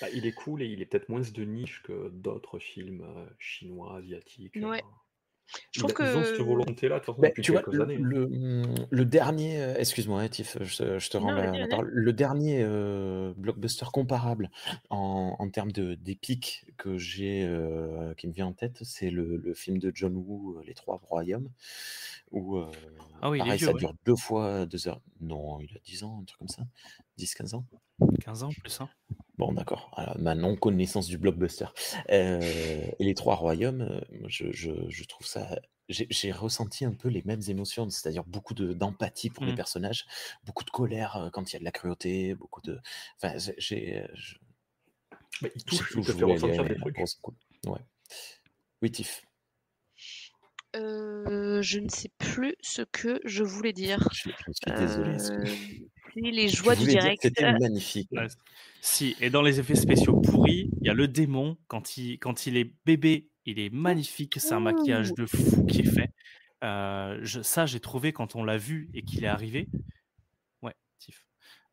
Speaker 3: Bah, il est cool et il est peut-être moins de niche que d'autres films chinois, asiatiques.
Speaker 2: Ouais. Je trouve
Speaker 3: Ils ont cette
Speaker 2: que
Speaker 3: volonté-là, de toute façon,
Speaker 1: Ben,
Speaker 3: depuis
Speaker 1: tu vois,
Speaker 3: quelques années.
Speaker 1: le dernier, excuse-moi, hein, Tiff, je te rends
Speaker 2: non, vas-y,
Speaker 1: la
Speaker 2: vas-y.
Speaker 1: parole. Le dernier blockbuster comparable en termes des pics que j'ai, qui me vient en tête, c'est le film de John Woo, Les Trois Royaumes, où
Speaker 4: Ah oui, il est
Speaker 1: pareil,
Speaker 4: vieux,
Speaker 1: ça
Speaker 4: ouais.
Speaker 1: dure 2 fois 2 heures. Non, il a 10 ans, un truc comme ça. 10-15 ans.
Speaker 4: 15 ans plus, hein.
Speaker 1: Bon, d'accord. Alors, ma non-connaissance du blockbuster. Et Les Trois Royaumes, je trouve ça. J'ai ressenti un peu les mêmes émotions, c'est-à-dire beaucoup d'empathie pour les personnages, beaucoup de colère quand il y a de la cruauté, beaucoup de. Enfin,
Speaker 3: Mais il
Speaker 1: je sais
Speaker 3: touche,
Speaker 1: plus où
Speaker 3: il te
Speaker 1: je
Speaker 3: fait
Speaker 1: voulais
Speaker 3: ressentir
Speaker 1: aller,
Speaker 3: des
Speaker 1: mais
Speaker 3: trucs.
Speaker 1: bon, c'est cool. Ouais. Oui, Tiff.
Speaker 2: Je ne sais plus ce que je voulais dire.
Speaker 1: Je suis désolé.
Speaker 2: C'est les
Speaker 1: Tu
Speaker 2: joies du
Speaker 1: voulais dire que
Speaker 2: direct.
Speaker 1: c'était magnifique.
Speaker 4: Ouais. Si, et dans les effets spéciaux pourris, il y a le démon, quand il est bébé, il est magnifique, c'est un maquillage de fou qui est fait. Ça, j'ai trouvé quand on l'a vu et qu'il est arrivé. Ouais, Tiff.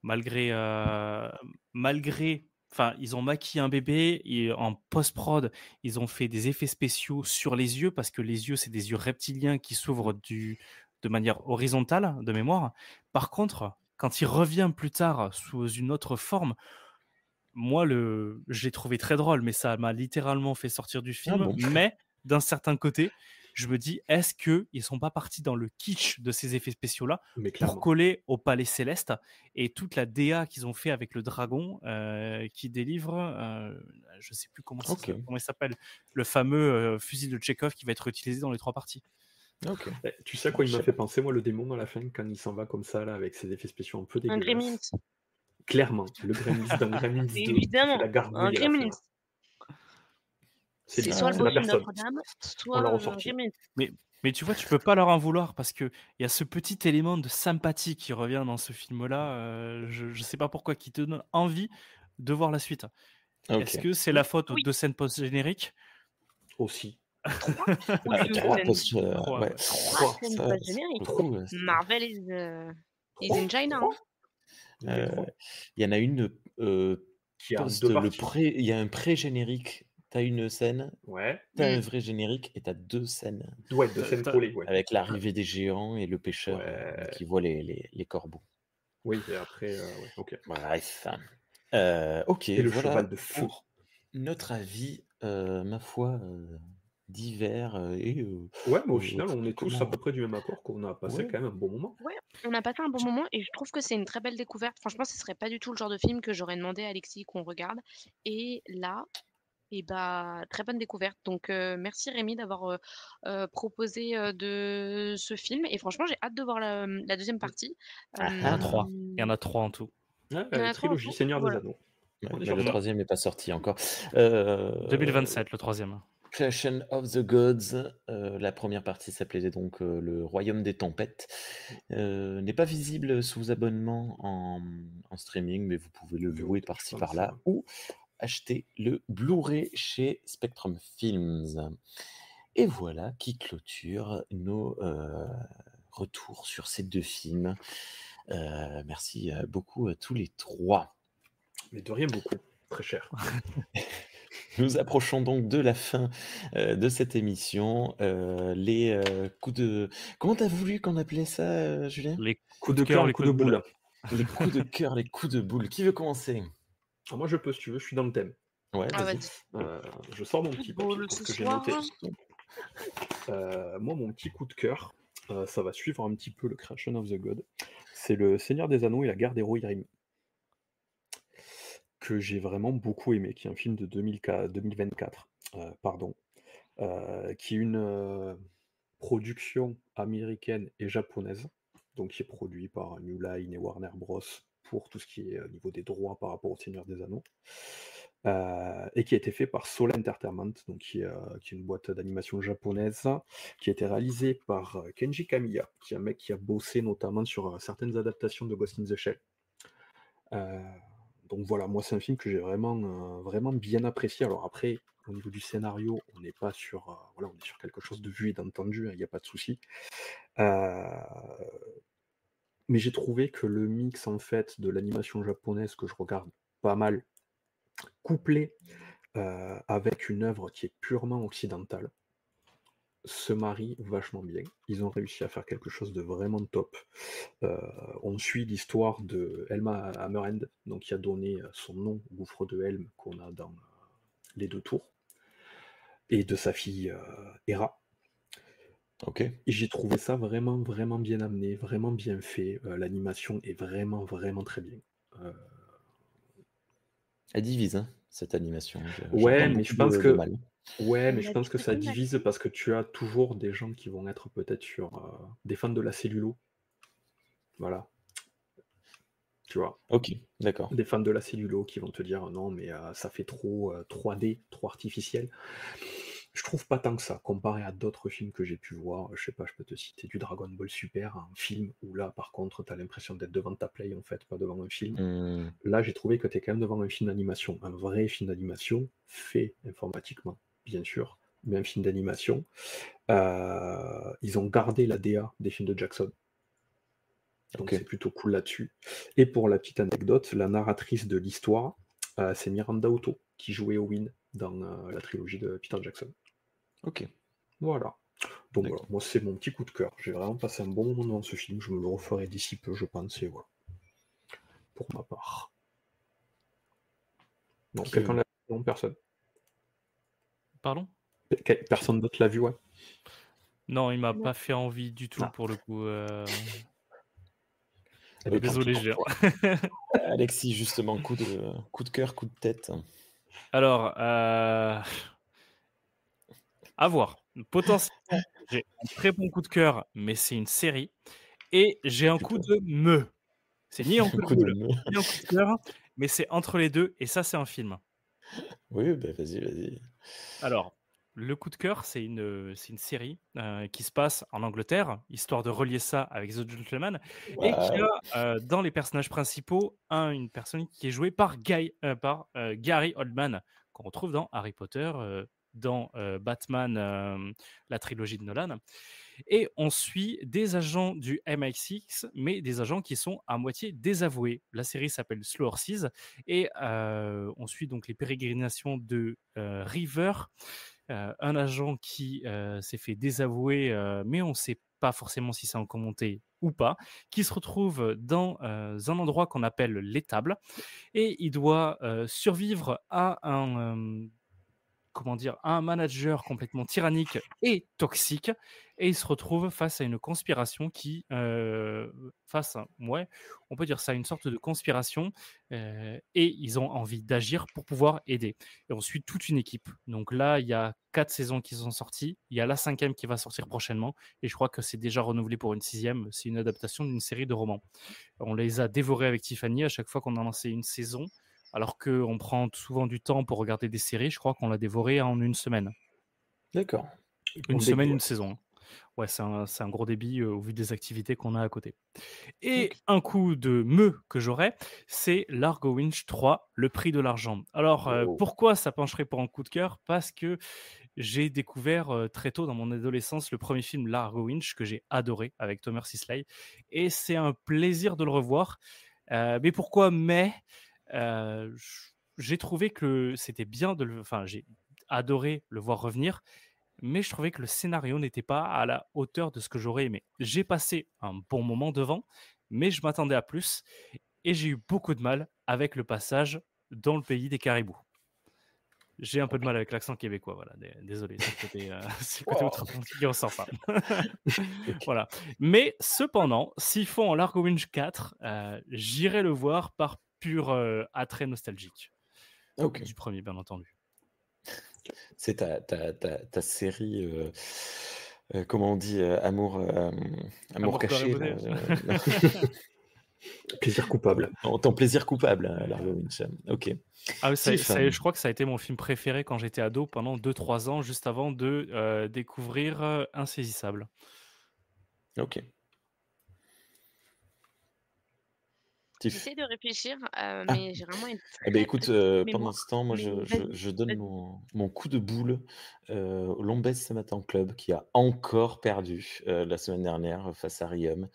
Speaker 4: Malgré, enfin, ils ont maquillé un bébé et en post-prod, ils ont fait des effets spéciaux sur les yeux parce que les yeux, c'est des yeux reptiliens qui s'ouvrent de manière horizontale, de mémoire. Par contre, quand il revient plus tard sous une autre forme, moi, je l'ai trouvé très drôle, mais ça m'a littéralement fait sortir du film.
Speaker 1: bon.
Speaker 4: Mais d'un certain côté, je me dis, est-ce qu'ils ne sont pas partis dans le kitsch de ces effets spéciaux-là
Speaker 3: Mais
Speaker 4: pour
Speaker 3: clairement.
Speaker 4: coller au Palais Céleste et toute la DA qu'ils ont fait avec le dragon qui délivre, je ne sais plus comment il s'appelle, le fameux fusil de Tchekhov qui va être utilisé dans les 3 parties.
Speaker 1: Ok.
Speaker 3: Tu sais à quoi il m'a fait penser, moi, le démon à la fin, quand il s'en va comme ça, là, avec ses effets spéciaux un peu
Speaker 2: Un
Speaker 3: dégueulasses.
Speaker 2: Gremlins.
Speaker 3: Clairement, le Gremlins dans Gremlins 2,
Speaker 2: Évidemment,
Speaker 3: la
Speaker 2: un
Speaker 3: gargouille à la fin.
Speaker 2: Gremlins.
Speaker 3: C'est
Speaker 2: C'est
Speaker 3: lui,
Speaker 2: soit le
Speaker 3: c'est la
Speaker 2: bossu de
Speaker 3: personne.
Speaker 2: Notre-Dame,
Speaker 3: On
Speaker 2: soit
Speaker 3: l'a
Speaker 2: un
Speaker 3: ressorti.
Speaker 2: Gremlins.
Speaker 4: Mais Mais tu vois, tu peux pas leur en vouloir parce qu'il y a ce petit élément de sympathie qui revient dans ce film-là. Je sais pas pourquoi, qui te donne envie de voir la suite. Est-ce
Speaker 1: Ok.
Speaker 4: que c'est la faute aux
Speaker 2: Oui.
Speaker 4: 2 scènes post-génériques?
Speaker 3: Aussi.
Speaker 2: 3 ou
Speaker 1: Ah,
Speaker 2: 2
Speaker 1: 3
Speaker 2: scènes?
Speaker 1: post,
Speaker 4: 3,
Speaker 1: ouais,
Speaker 4: ouais.
Speaker 2: 3
Speaker 3: 3.
Speaker 2: scènes
Speaker 1: ça,
Speaker 2: post-génériques.
Speaker 1: pour le coup,
Speaker 2: Marvel is in China, hein.
Speaker 3: Les 3.
Speaker 1: il y en a une
Speaker 3: Qui a
Speaker 1: post,
Speaker 3: 2 parties.
Speaker 1: il y a un pré-générique, t'as une scène,
Speaker 3: Ouais.
Speaker 1: t'as un vrai générique et t'as 2 scènes
Speaker 3: Ouais, 2 scènes collées, ouais.
Speaker 1: avec l'arrivée des géants et le pêcheur
Speaker 3: Ouais.
Speaker 1: qui voit les corbeaux.
Speaker 3: Oui, et après, ouais, ok.
Speaker 1: Bref. Ok,
Speaker 3: Et le
Speaker 1: voilà
Speaker 3: cheval de feu.
Speaker 1: pour notre avis, ma foi, divers et
Speaker 3: Ouais, mais au final, on est tous à
Speaker 1: comment
Speaker 3: peu près du même accord qu'on a passé
Speaker 1: Ouais.
Speaker 3: quand même un bon moment.
Speaker 2: Ouais, on a passé un bon moment et je trouve que c'est une très belle découverte. Franchement, ce serait pas du tout le genre de film que j'aurais demandé à Alexis qu'on regarde et là, et bah, très bonne découverte. Donc merci Rémi d'avoir, proposé, de ce film et franchement, j'ai hâte de voir la 2e partie.
Speaker 4: Il y en a 3.
Speaker 2: Hem,
Speaker 4: Il y en a 3 en tout.
Speaker 2: il y en a 3 en
Speaker 3: Trilogie
Speaker 2: tout?
Speaker 3: Seigneur des
Speaker 2: Voilà.
Speaker 3: Anneaux.
Speaker 1: Ouais,
Speaker 3: On est
Speaker 1: mais
Speaker 3: sur
Speaker 1: le
Speaker 3: ça.
Speaker 1: 3e n'est pas sorti encore.
Speaker 4: 2027, le 3e.
Speaker 1: Creation of the Gods, la première partie s'appelait donc le Royaume des Tempêtes. N'est pas visible sous abonnement en streaming, mais vous pouvez le louer
Speaker 3: Je
Speaker 1: par-ci
Speaker 3: pense,
Speaker 1: par-là ou acheter le Blu-ray chez Spectrum Films. Et voilà qui clôture nos retours sur ces 2 films. Merci beaucoup à tous les 3.
Speaker 3: Mais de rien beaucoup. Très cher.
Speaker 1: Nous approchons donc de la fin de cette émission. Les coups de... Comment t'as voulu qu'on appelait ça, Julien?
Speaker 4: Les
Speaker 3: Coup de cœur,
Speaker 4: les
Speaker 3: coup de boule.
Speaker 1: Les coups de cœur, les coups de boule. Qui veut commencer?
Speaker 3: Alors moi, je peux, si tu veux, je suis dans le thème.
Speaker 1: Ouais,
Speaker 2: Ah
Speaker 1: vas-y.
Speaker 2: vas-y.
Speaker 3: Je sors mon petit papier
Speaker 2: Football
Speaker 3: parce
Speaker 2: ce
Speaker 3: que j'ai
Speaker 2: soir.
Speaker 3: noté. Moi, mon petit coup de cœur, ça va suivre un petit peu le Creation of the God. C'est le Seigneur des Anneaux et la guerre des Rohirrim, que j'ai vraiment beaucoup aimé, qui est un film de 2024, qui est une production américaine et japonaise, donc qui est produit par New Line et Warner Bros. Pour tout ce qui est au niveau des droits par rapport au Seigneur des Anneaux, et qui a été fait par Sola Entertainment, donc qui est une boîte d'animation japonaise, qui a été réalisée par Kenji Kamiya, qui est un mec qui a bossé notamment sur certaines adaptations de Ghost in the Shell. Donc voilà, moi c'est un film que j'ai vraiment, vraiment bien apprécié. Alors après, au niveau du scénario, on n'est pas sur, voilà, on est sur quelque chose de vu et d'entendu, il n'y a pas de souci. Mais j'ai trouvé que le mix en fait de l'animation japonaise que je regarde pas mal, couplé avec une œuvre qui est purement occidentale, se marie vachement bien. Ils ont réussi à faire quelque chose de vraiment top. On suit l'histoire de Helma Hammerhand, donc qui a donné son nom au gouffre de Helm qu'on a dans les 2 tours, et de sa fille Hera.
Speaker 1: Ok.
Speaker 3: Et j'ai trouvé ça vraiment, vraiment bien amené, vraiment bien fait. L'animation est vraiment, vraiment très bien.
Speaker 1: Elle divise, hein, cette animation.
Speaker 3: Ouais,
Speaker 1: J'entends
Speaker 3: mais je
Speaker 1: beaucoup
Speaker 3: pense
Speaker 1: de
Speaker 3: que
Speaker 1: mal.
Speaker 3: ouais, mais
Speaker 2: Elle
Speaker 3: je
Speaker 2: a
Speaker 3: pense
Speaker 2: dit
Speaker 3: que
Speaker 2: que
Speaker 3: ça
Speaker 2: combien,
Speaker 3: divise
Speaker 2: Alexis?
Speaker 3: parce que tu as toujours des gens qui vont être peut-être sur des fans de la cellulo. Voilà, tu vois.
Speaker 1: Ok, d'accord.
Speaker 3: Des fans de la cellulo qui vont te dire non, mais ça fait trop 3D, trop artificiel. Je trouve pas tant que ça, comparé à d'autres films que j'ai pu voir. Je sais pas, je peux te citer du Dragon Ball Super, un film où là, par contre, t'as l'impression d'être devant ta play, en fait, pas devant un film. Là, j'ai trouvé que t'es quand même devant un film d'animation, un vrai film d'animation, fait informatiquement, bien sûr, mais un film d'animation. Ils ont gardé la DA des films de Jackson. Donc
Speaker 1: Ok.
Speaker 3: c'est plutôt cool là-dessus. Et pour la petite anecdote, la narratrice de l'histoire, c'est Miranda Otto, qui jouait Owen dans la trilogie de Peter Jackson.
Speaker 1: Ok.
Speaker 3: Voilà. Donc
Speaker 1: D'accord.
Speaker 3: voilà, moi c'est mon petit coup de cœur. J'ai vraiment passé un bon moment dans ce film. Je me le referai d'ici peu, je pense. Et voilà. Pour ma part. Non,
Speaker 1: Qui
Speaker 3: quelqu'un
Speaker 1: veut-
Speaker 3: l'a vu? Non, personne.
Speaker 4: Pardon?
Speaker 3: Personne d'autre l'a vu, ouais.
Speaker 4: Non, il m'a
Speaker 2: Non.
Speaker 4: pas fait envie du tout
Speaker 3: Ah.
Speaker 4: pour le coup.
Speaker 3: Eh ben,
Speaker 4: Désolé,
Speaker 3: tant pis
Speaker 4: Géant.
Speaker 3: pour toi.
Speaker 1: Alexis, justement, coup de cœur, coup de tête.
Speaker 4: Alors, à voir. Potentiellement, j'ai un très bon coup de cœur, mais c'est une série. Et j'ai un coup de me. C'est ni un coup de
Speaker 1: Coup de
Speaker 4: boule,
Speaker 1: me.
Speaker 4: ni un coup de cœur, mais c'est entre les deux. Et ça, c'est un film.
Speaker 1: Oui, bah vas-y, vas-y.
Speaker 4: Alors, le coup de cœur, c'est une série qui se passe en Angleterre, histoire de relier ça avec The Gentleman, et qui
Speaker 1: Waouh.
Speaker 4: a dans les personnages principaux une personne qui est jouée par Gary Oldman, qu'on retrouve dans Harry Potter, dans Batman, la trilogie de Nolan. Et on suit des agents du MI6, mais des agents qui sont à moitié désavoués. La série s'appelle Slow Horses et on suit donc les pérégrinations de River, un agent qui s'est fait désavouer, mais on ne sait pas forcément si c'est encore monté ou pas, qui se retrouve dans un endroit qu'on appelle l'étable et il doit survivre à un manager complètement tyrannique et toxique, et il se retrouve face à une conspiration on peut dire ça, une sorte de conspiration, et ils ont envie d'agir pour pouvoir aider. Et on suit toute une équipe. Donc là, il y a 4 saisons qui sont sorties, il y a la 5e qui va sortir prochainement, et je crois que c'est déjà renouvelé pour une 6e. C'est une adaptation d'une série de romans. On les a dévorés avec Tiffany à chaque fois qu'on a lancé une saison. Alors qu'on prend souvent du temps pour regarder des séries, je crois qu'on l'a dévoré en une semaine.
Speaker 1: D'accord.
Speaker 4: Une semaine, une saison. Ouais, c'est un gros débit au vu des activités qu'on a à côté. Et un coup de que j'aurais, c'est Largo Winch 3, le prix de l'argent. Alors, pourquoi ça pencherait pour un coup de cœur? Parce que j'ai découvert très tôt dans mon adolescence le premier film Largo Winch que j'ai adoré avec Thomas Sisley. Et c'est un plaisir de le revoir. Mais pourquoi j'ai trouvé que c'était bien j'ai adoré le voir revenir, mais je trouvais que le scénario n'était pas à la hauteur de ce que j'aurais aimé. J'ai passé un bon moment devant, mais je m'attendais à plus, et j'ai eu beaucoup de mal avec le passage dans le pays des caribous. J'ai un peu de mal avec l'accent québécois, voilà. Désolé, c'est le côté outre-Atlantique qui ressort pas. Voilà. Mais cependant, s'ils font en Largo Winch 4, j'irai le voir par pur attrait nostalgique. Du premier, bien entendu.
Speaker 1: C'est ta série, comment on dit, amour caché.
Speaker 3: Plaisir coupable.
Speaker 1: Ton plaisir coupable, Largo Winch. Ok.
Speaker 4: Ah oui, je crois que ça a été mon film préféré quand j'étais ado pendant 2-3 ans, juste avant de découvrir Insaisissable.
Speaker 1: Ok.
Speaker 2: J'essaie de réfléchir, mais j'ai vraiment une
Speaker 1: Eh ben, écoute,
Speaker 2: mémoire.
Speaker 1: pendant ce temps, moi, je donne mon coup de boule au Lombez Samatan Club qui a encore perdu la semaine dernière face à Riom.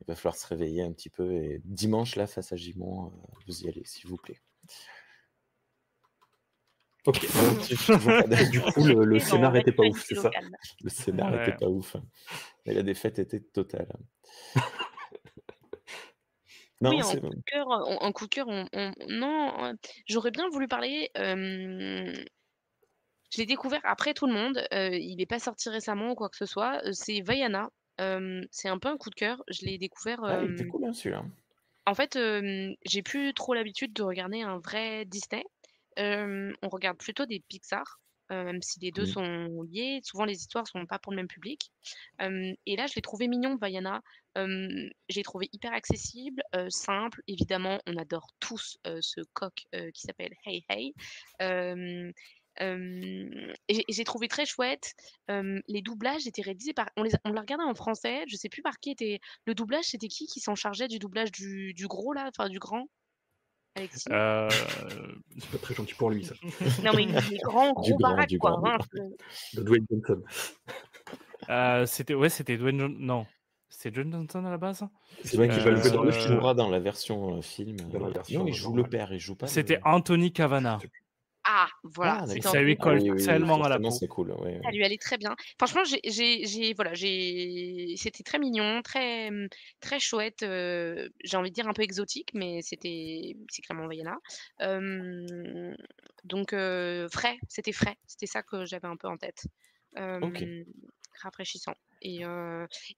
Speaker 1: Il va falloir se réveiller un petit peu et dimanche, là, face à Gimont, vous y allez, s'il vous plaît.
Speaker 3: Ok. Du coup, le scénar n'était pas ouf, c'est ça?
Speaker 1: Le scénar n'était pas ouf. Mais la défaite était totale.
Speaker 2: Non, oui, en coup de cœur, non, j'aurais bien voulu parler. Je l'ai découvert après tout le monde. Il n'est pas sorti récemment ou quoi que ce soit. C'est Vaiana. C'est un peu un coup de cœur. Je l'ai découvert.
Speaker 1: Il était cool, hein, celui-là.
Speaker 2: En fait, j'ai plus trop l'habitude de regarder un vrai Disney. On regarde plutôt des Pixar. Même si les deux sont liés, souvent les histoires sont pas pour le même public. Et là, je l'ai trouvé mignon, Vaiana. J'ai trouvé hyper accessible, simple. Évidemment, on adore tous ce coq qui s'appelle Hey Hey. Et j'ai trouvé très chouette. Les doublages étaient réalisés par... On l'a regardé en français, je sais plus par qui était... Le doublage, c'était qui s'en chargeait du doublage du gros, là, enfin du grand? Alexis?
Speaker 3: C'est pas très gentil pour lui, ça.
Speaker 2: Non, mais les gros baraques, quoi. Hein,
Speaker 3: de Dwayne Johnson.
Speaker 4: C'était Dwayne Johnson. Non. C'est Dwayne Johnson à la base?
Speaker 1: C'est vrai qu'il va le jouer dans le film. Dans la version film. Non, il joue le père, il joue pas.
Speaker 4: C'était Anthony Cavana.
Speaker 2: Ah, voilà.
Speaker 4: Et ça lui colle tellement à la peau.
Speaker 1: C'est cool.
Speaker 2: Ça lui allait très bien. Franchement, c'était très mignon, très, très chouette. J'ai envie de dire un peu exotique, mais c'est clairement Vaiana. Donc frais, c'était ça que j'avais un peu en tête. Rafraîchissant. Et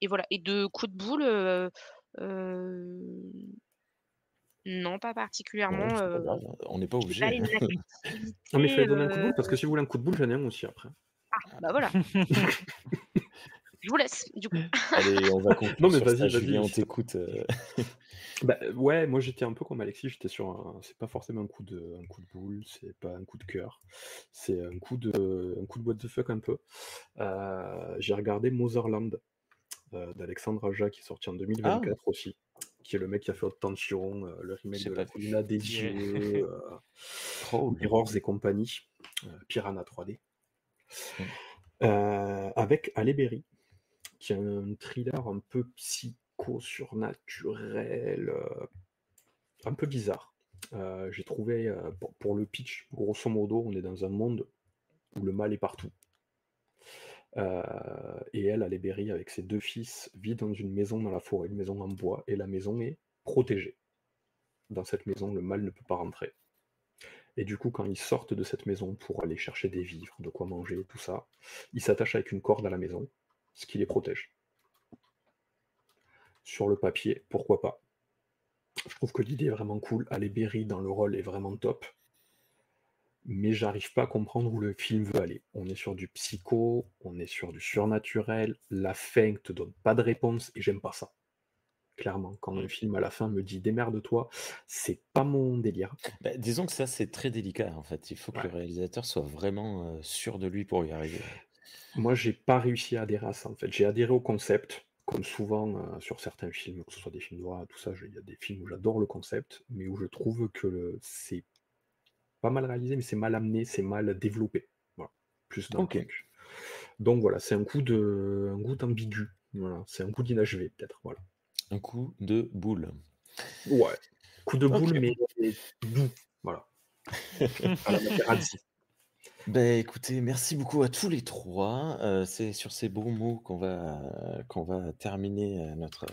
Speaker 2: voilà. Et de coups de boule. Non, pas particulièrement.
Speaker 1: Pas grave, on n'est pas obligé.
Speaker 3: En effet, donner un coup de boule, parce que si vous voulez un coup de boule, j'en ai un aussi après.
Speaker 2: Ah, bah voilà. Je vous laisse, du coup.
Speaker 1: Allez, on va conclure.
Speaker 3: Non, mais vas-y,
Speaker 1: Julien, on t'écoute.
Speaker 3: Ouais, moi j'étais un peu comme Alexis, j'étais sur c'est pas forcément un coup de boule, c'est pas un coup de cœur, c'est un coup de what the fuck un peu. J'ai regardé Motherland d'Alexandre Aja qui est sorti en
Speaker 1: Ah,
Speaker 3: 2024 aussi, qui est le mec qui a fait Haute Tension, le remake
Speaker 1: j'ai
Speaker 3: de
Speaker 1: pas
Speaker 3: La
Speaker 1: vu.
Speaker 3: Colina des
Speaker 4: Yeah.
Speaker 3: Dieux,
Speaker 1: Trop bien.
Speaker 3: Mirrors et compagnie, Piranha 3D.
Speaker 1: Mm.
Speaker 3: Avec Halle Berry, qui est un thriller un peu psycho-surnaturel, un peu bizarre. J'ai trouvé, pour le pitch, grosso modo, on est dans un monde où le mal est partout. Et elle, Halle Berry, avec ses 2 fils, vit dans une maison dans la forêt, une maison en bois, et la maison est protégée. Dans cette maison, le mal ne peut pas rentrer. Et du coup, quand ils sortent de cette maison pour aller chercher des vivres, de quoi manger, tout ça, ils s'attachent avec une corde à la maison, ce qui les protège. Sur le papier, pourquoi pas. Je trouve que l'idée est vraiment cool. Halle Berry dans le rôle est vraiment top. Mais j'arrive pas à comprendre où le film veut aller. On est sur du psycho, on est sur du surnaturel, la fin te donne pas de réponse, et j'aime pas ça. Clairement, quand un film à la fin me dit démerde-toi, c'est pas mon délire.
Speaker 1: Disons que ça, c'est très délicat en fait. Il faut que le réalisateur soit vraiment sûr de lui pour y arriver.
Speaker 3: Moi, j'ai pas réussi à adhérer à ça en fait. J'ai adhéré au concept, comme souvent sur certains films, que ce soit des films d'horreur, tout ça. Il y a des films où j'adore le concept, mais où je trouve que c'est pas mal réalisé, mais c'est mal amené, c'est mal développé. Voilà, plus dans le truc. Donc voilà, c'est un goût ambigu. Voilà, c'est un goût d'inachevé peut-être. Voilà.
Speaker 1: Un coup de boule.
Speaker 3: Ouais, coup de boule, mais doux. Voilà. À la Materazzi.
Speaker 1: Écoutez, merci beaucoup à tous les 3. C'est sur ces beaux mots qu'on va terminer notre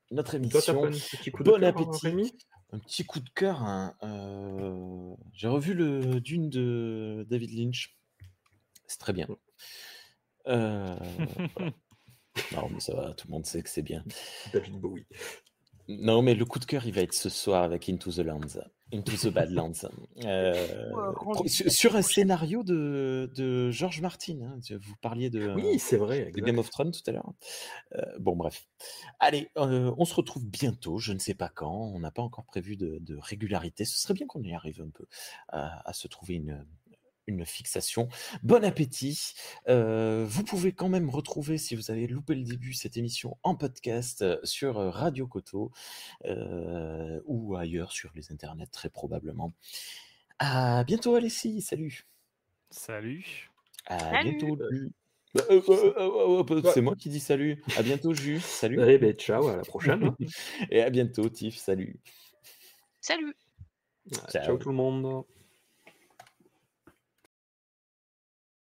Speaker 3: Toi, t'as
Speaker 1: émission.
Speaker 3: pas un petit coup de
Speaker 1: Bon
Speaker 3: cœur,
Speaker 1: appétit.
Speaker 3: Rémi ?
Speaker 1: Un petit coup de cœur. J'ai revu le Dune de David Lynch. C'est très bien. Voilà. Non, mais ça va, tout le monde sait que c'est bien.
Speaker 3: David Bowie.
Speaker 1: Non, mais le coup de cœur, il va être ce soir avec Into the Badlands. Sur un scénario de George Martin. Hein. Vous parliez
Speaker 3: Oui, c'est vrai,
Speaker 1: de Game of Thrones tout à l'heure. Bon, bref. Allez, on se retrouve bientôt, je ne sais pas quand. On n'a pas encore prévu de régularité. Ce serait bien qu'on y arrive un peu à se trouver une fixation. Bon appétit. Vous pouvez quand même retrouver, si vous avez loupé le début, cette émission en podcast sur Radio Koto ou ailleurs sur les internets, très probablement. À bientôt, Alessi. Salut.
Speaker 4: Salut.
Speaker 1: À bientôt, Jus. C'est moi qui dis salut. À bientôt, Jus. Salut.
Speaker 3: Eh ben, ciao, à la prochaine. Hein.
Speaker 1: Et à bientôt, Tiff. Salut.
Speaker 2: Salut.
Speaker 3: Ciao tout le monde.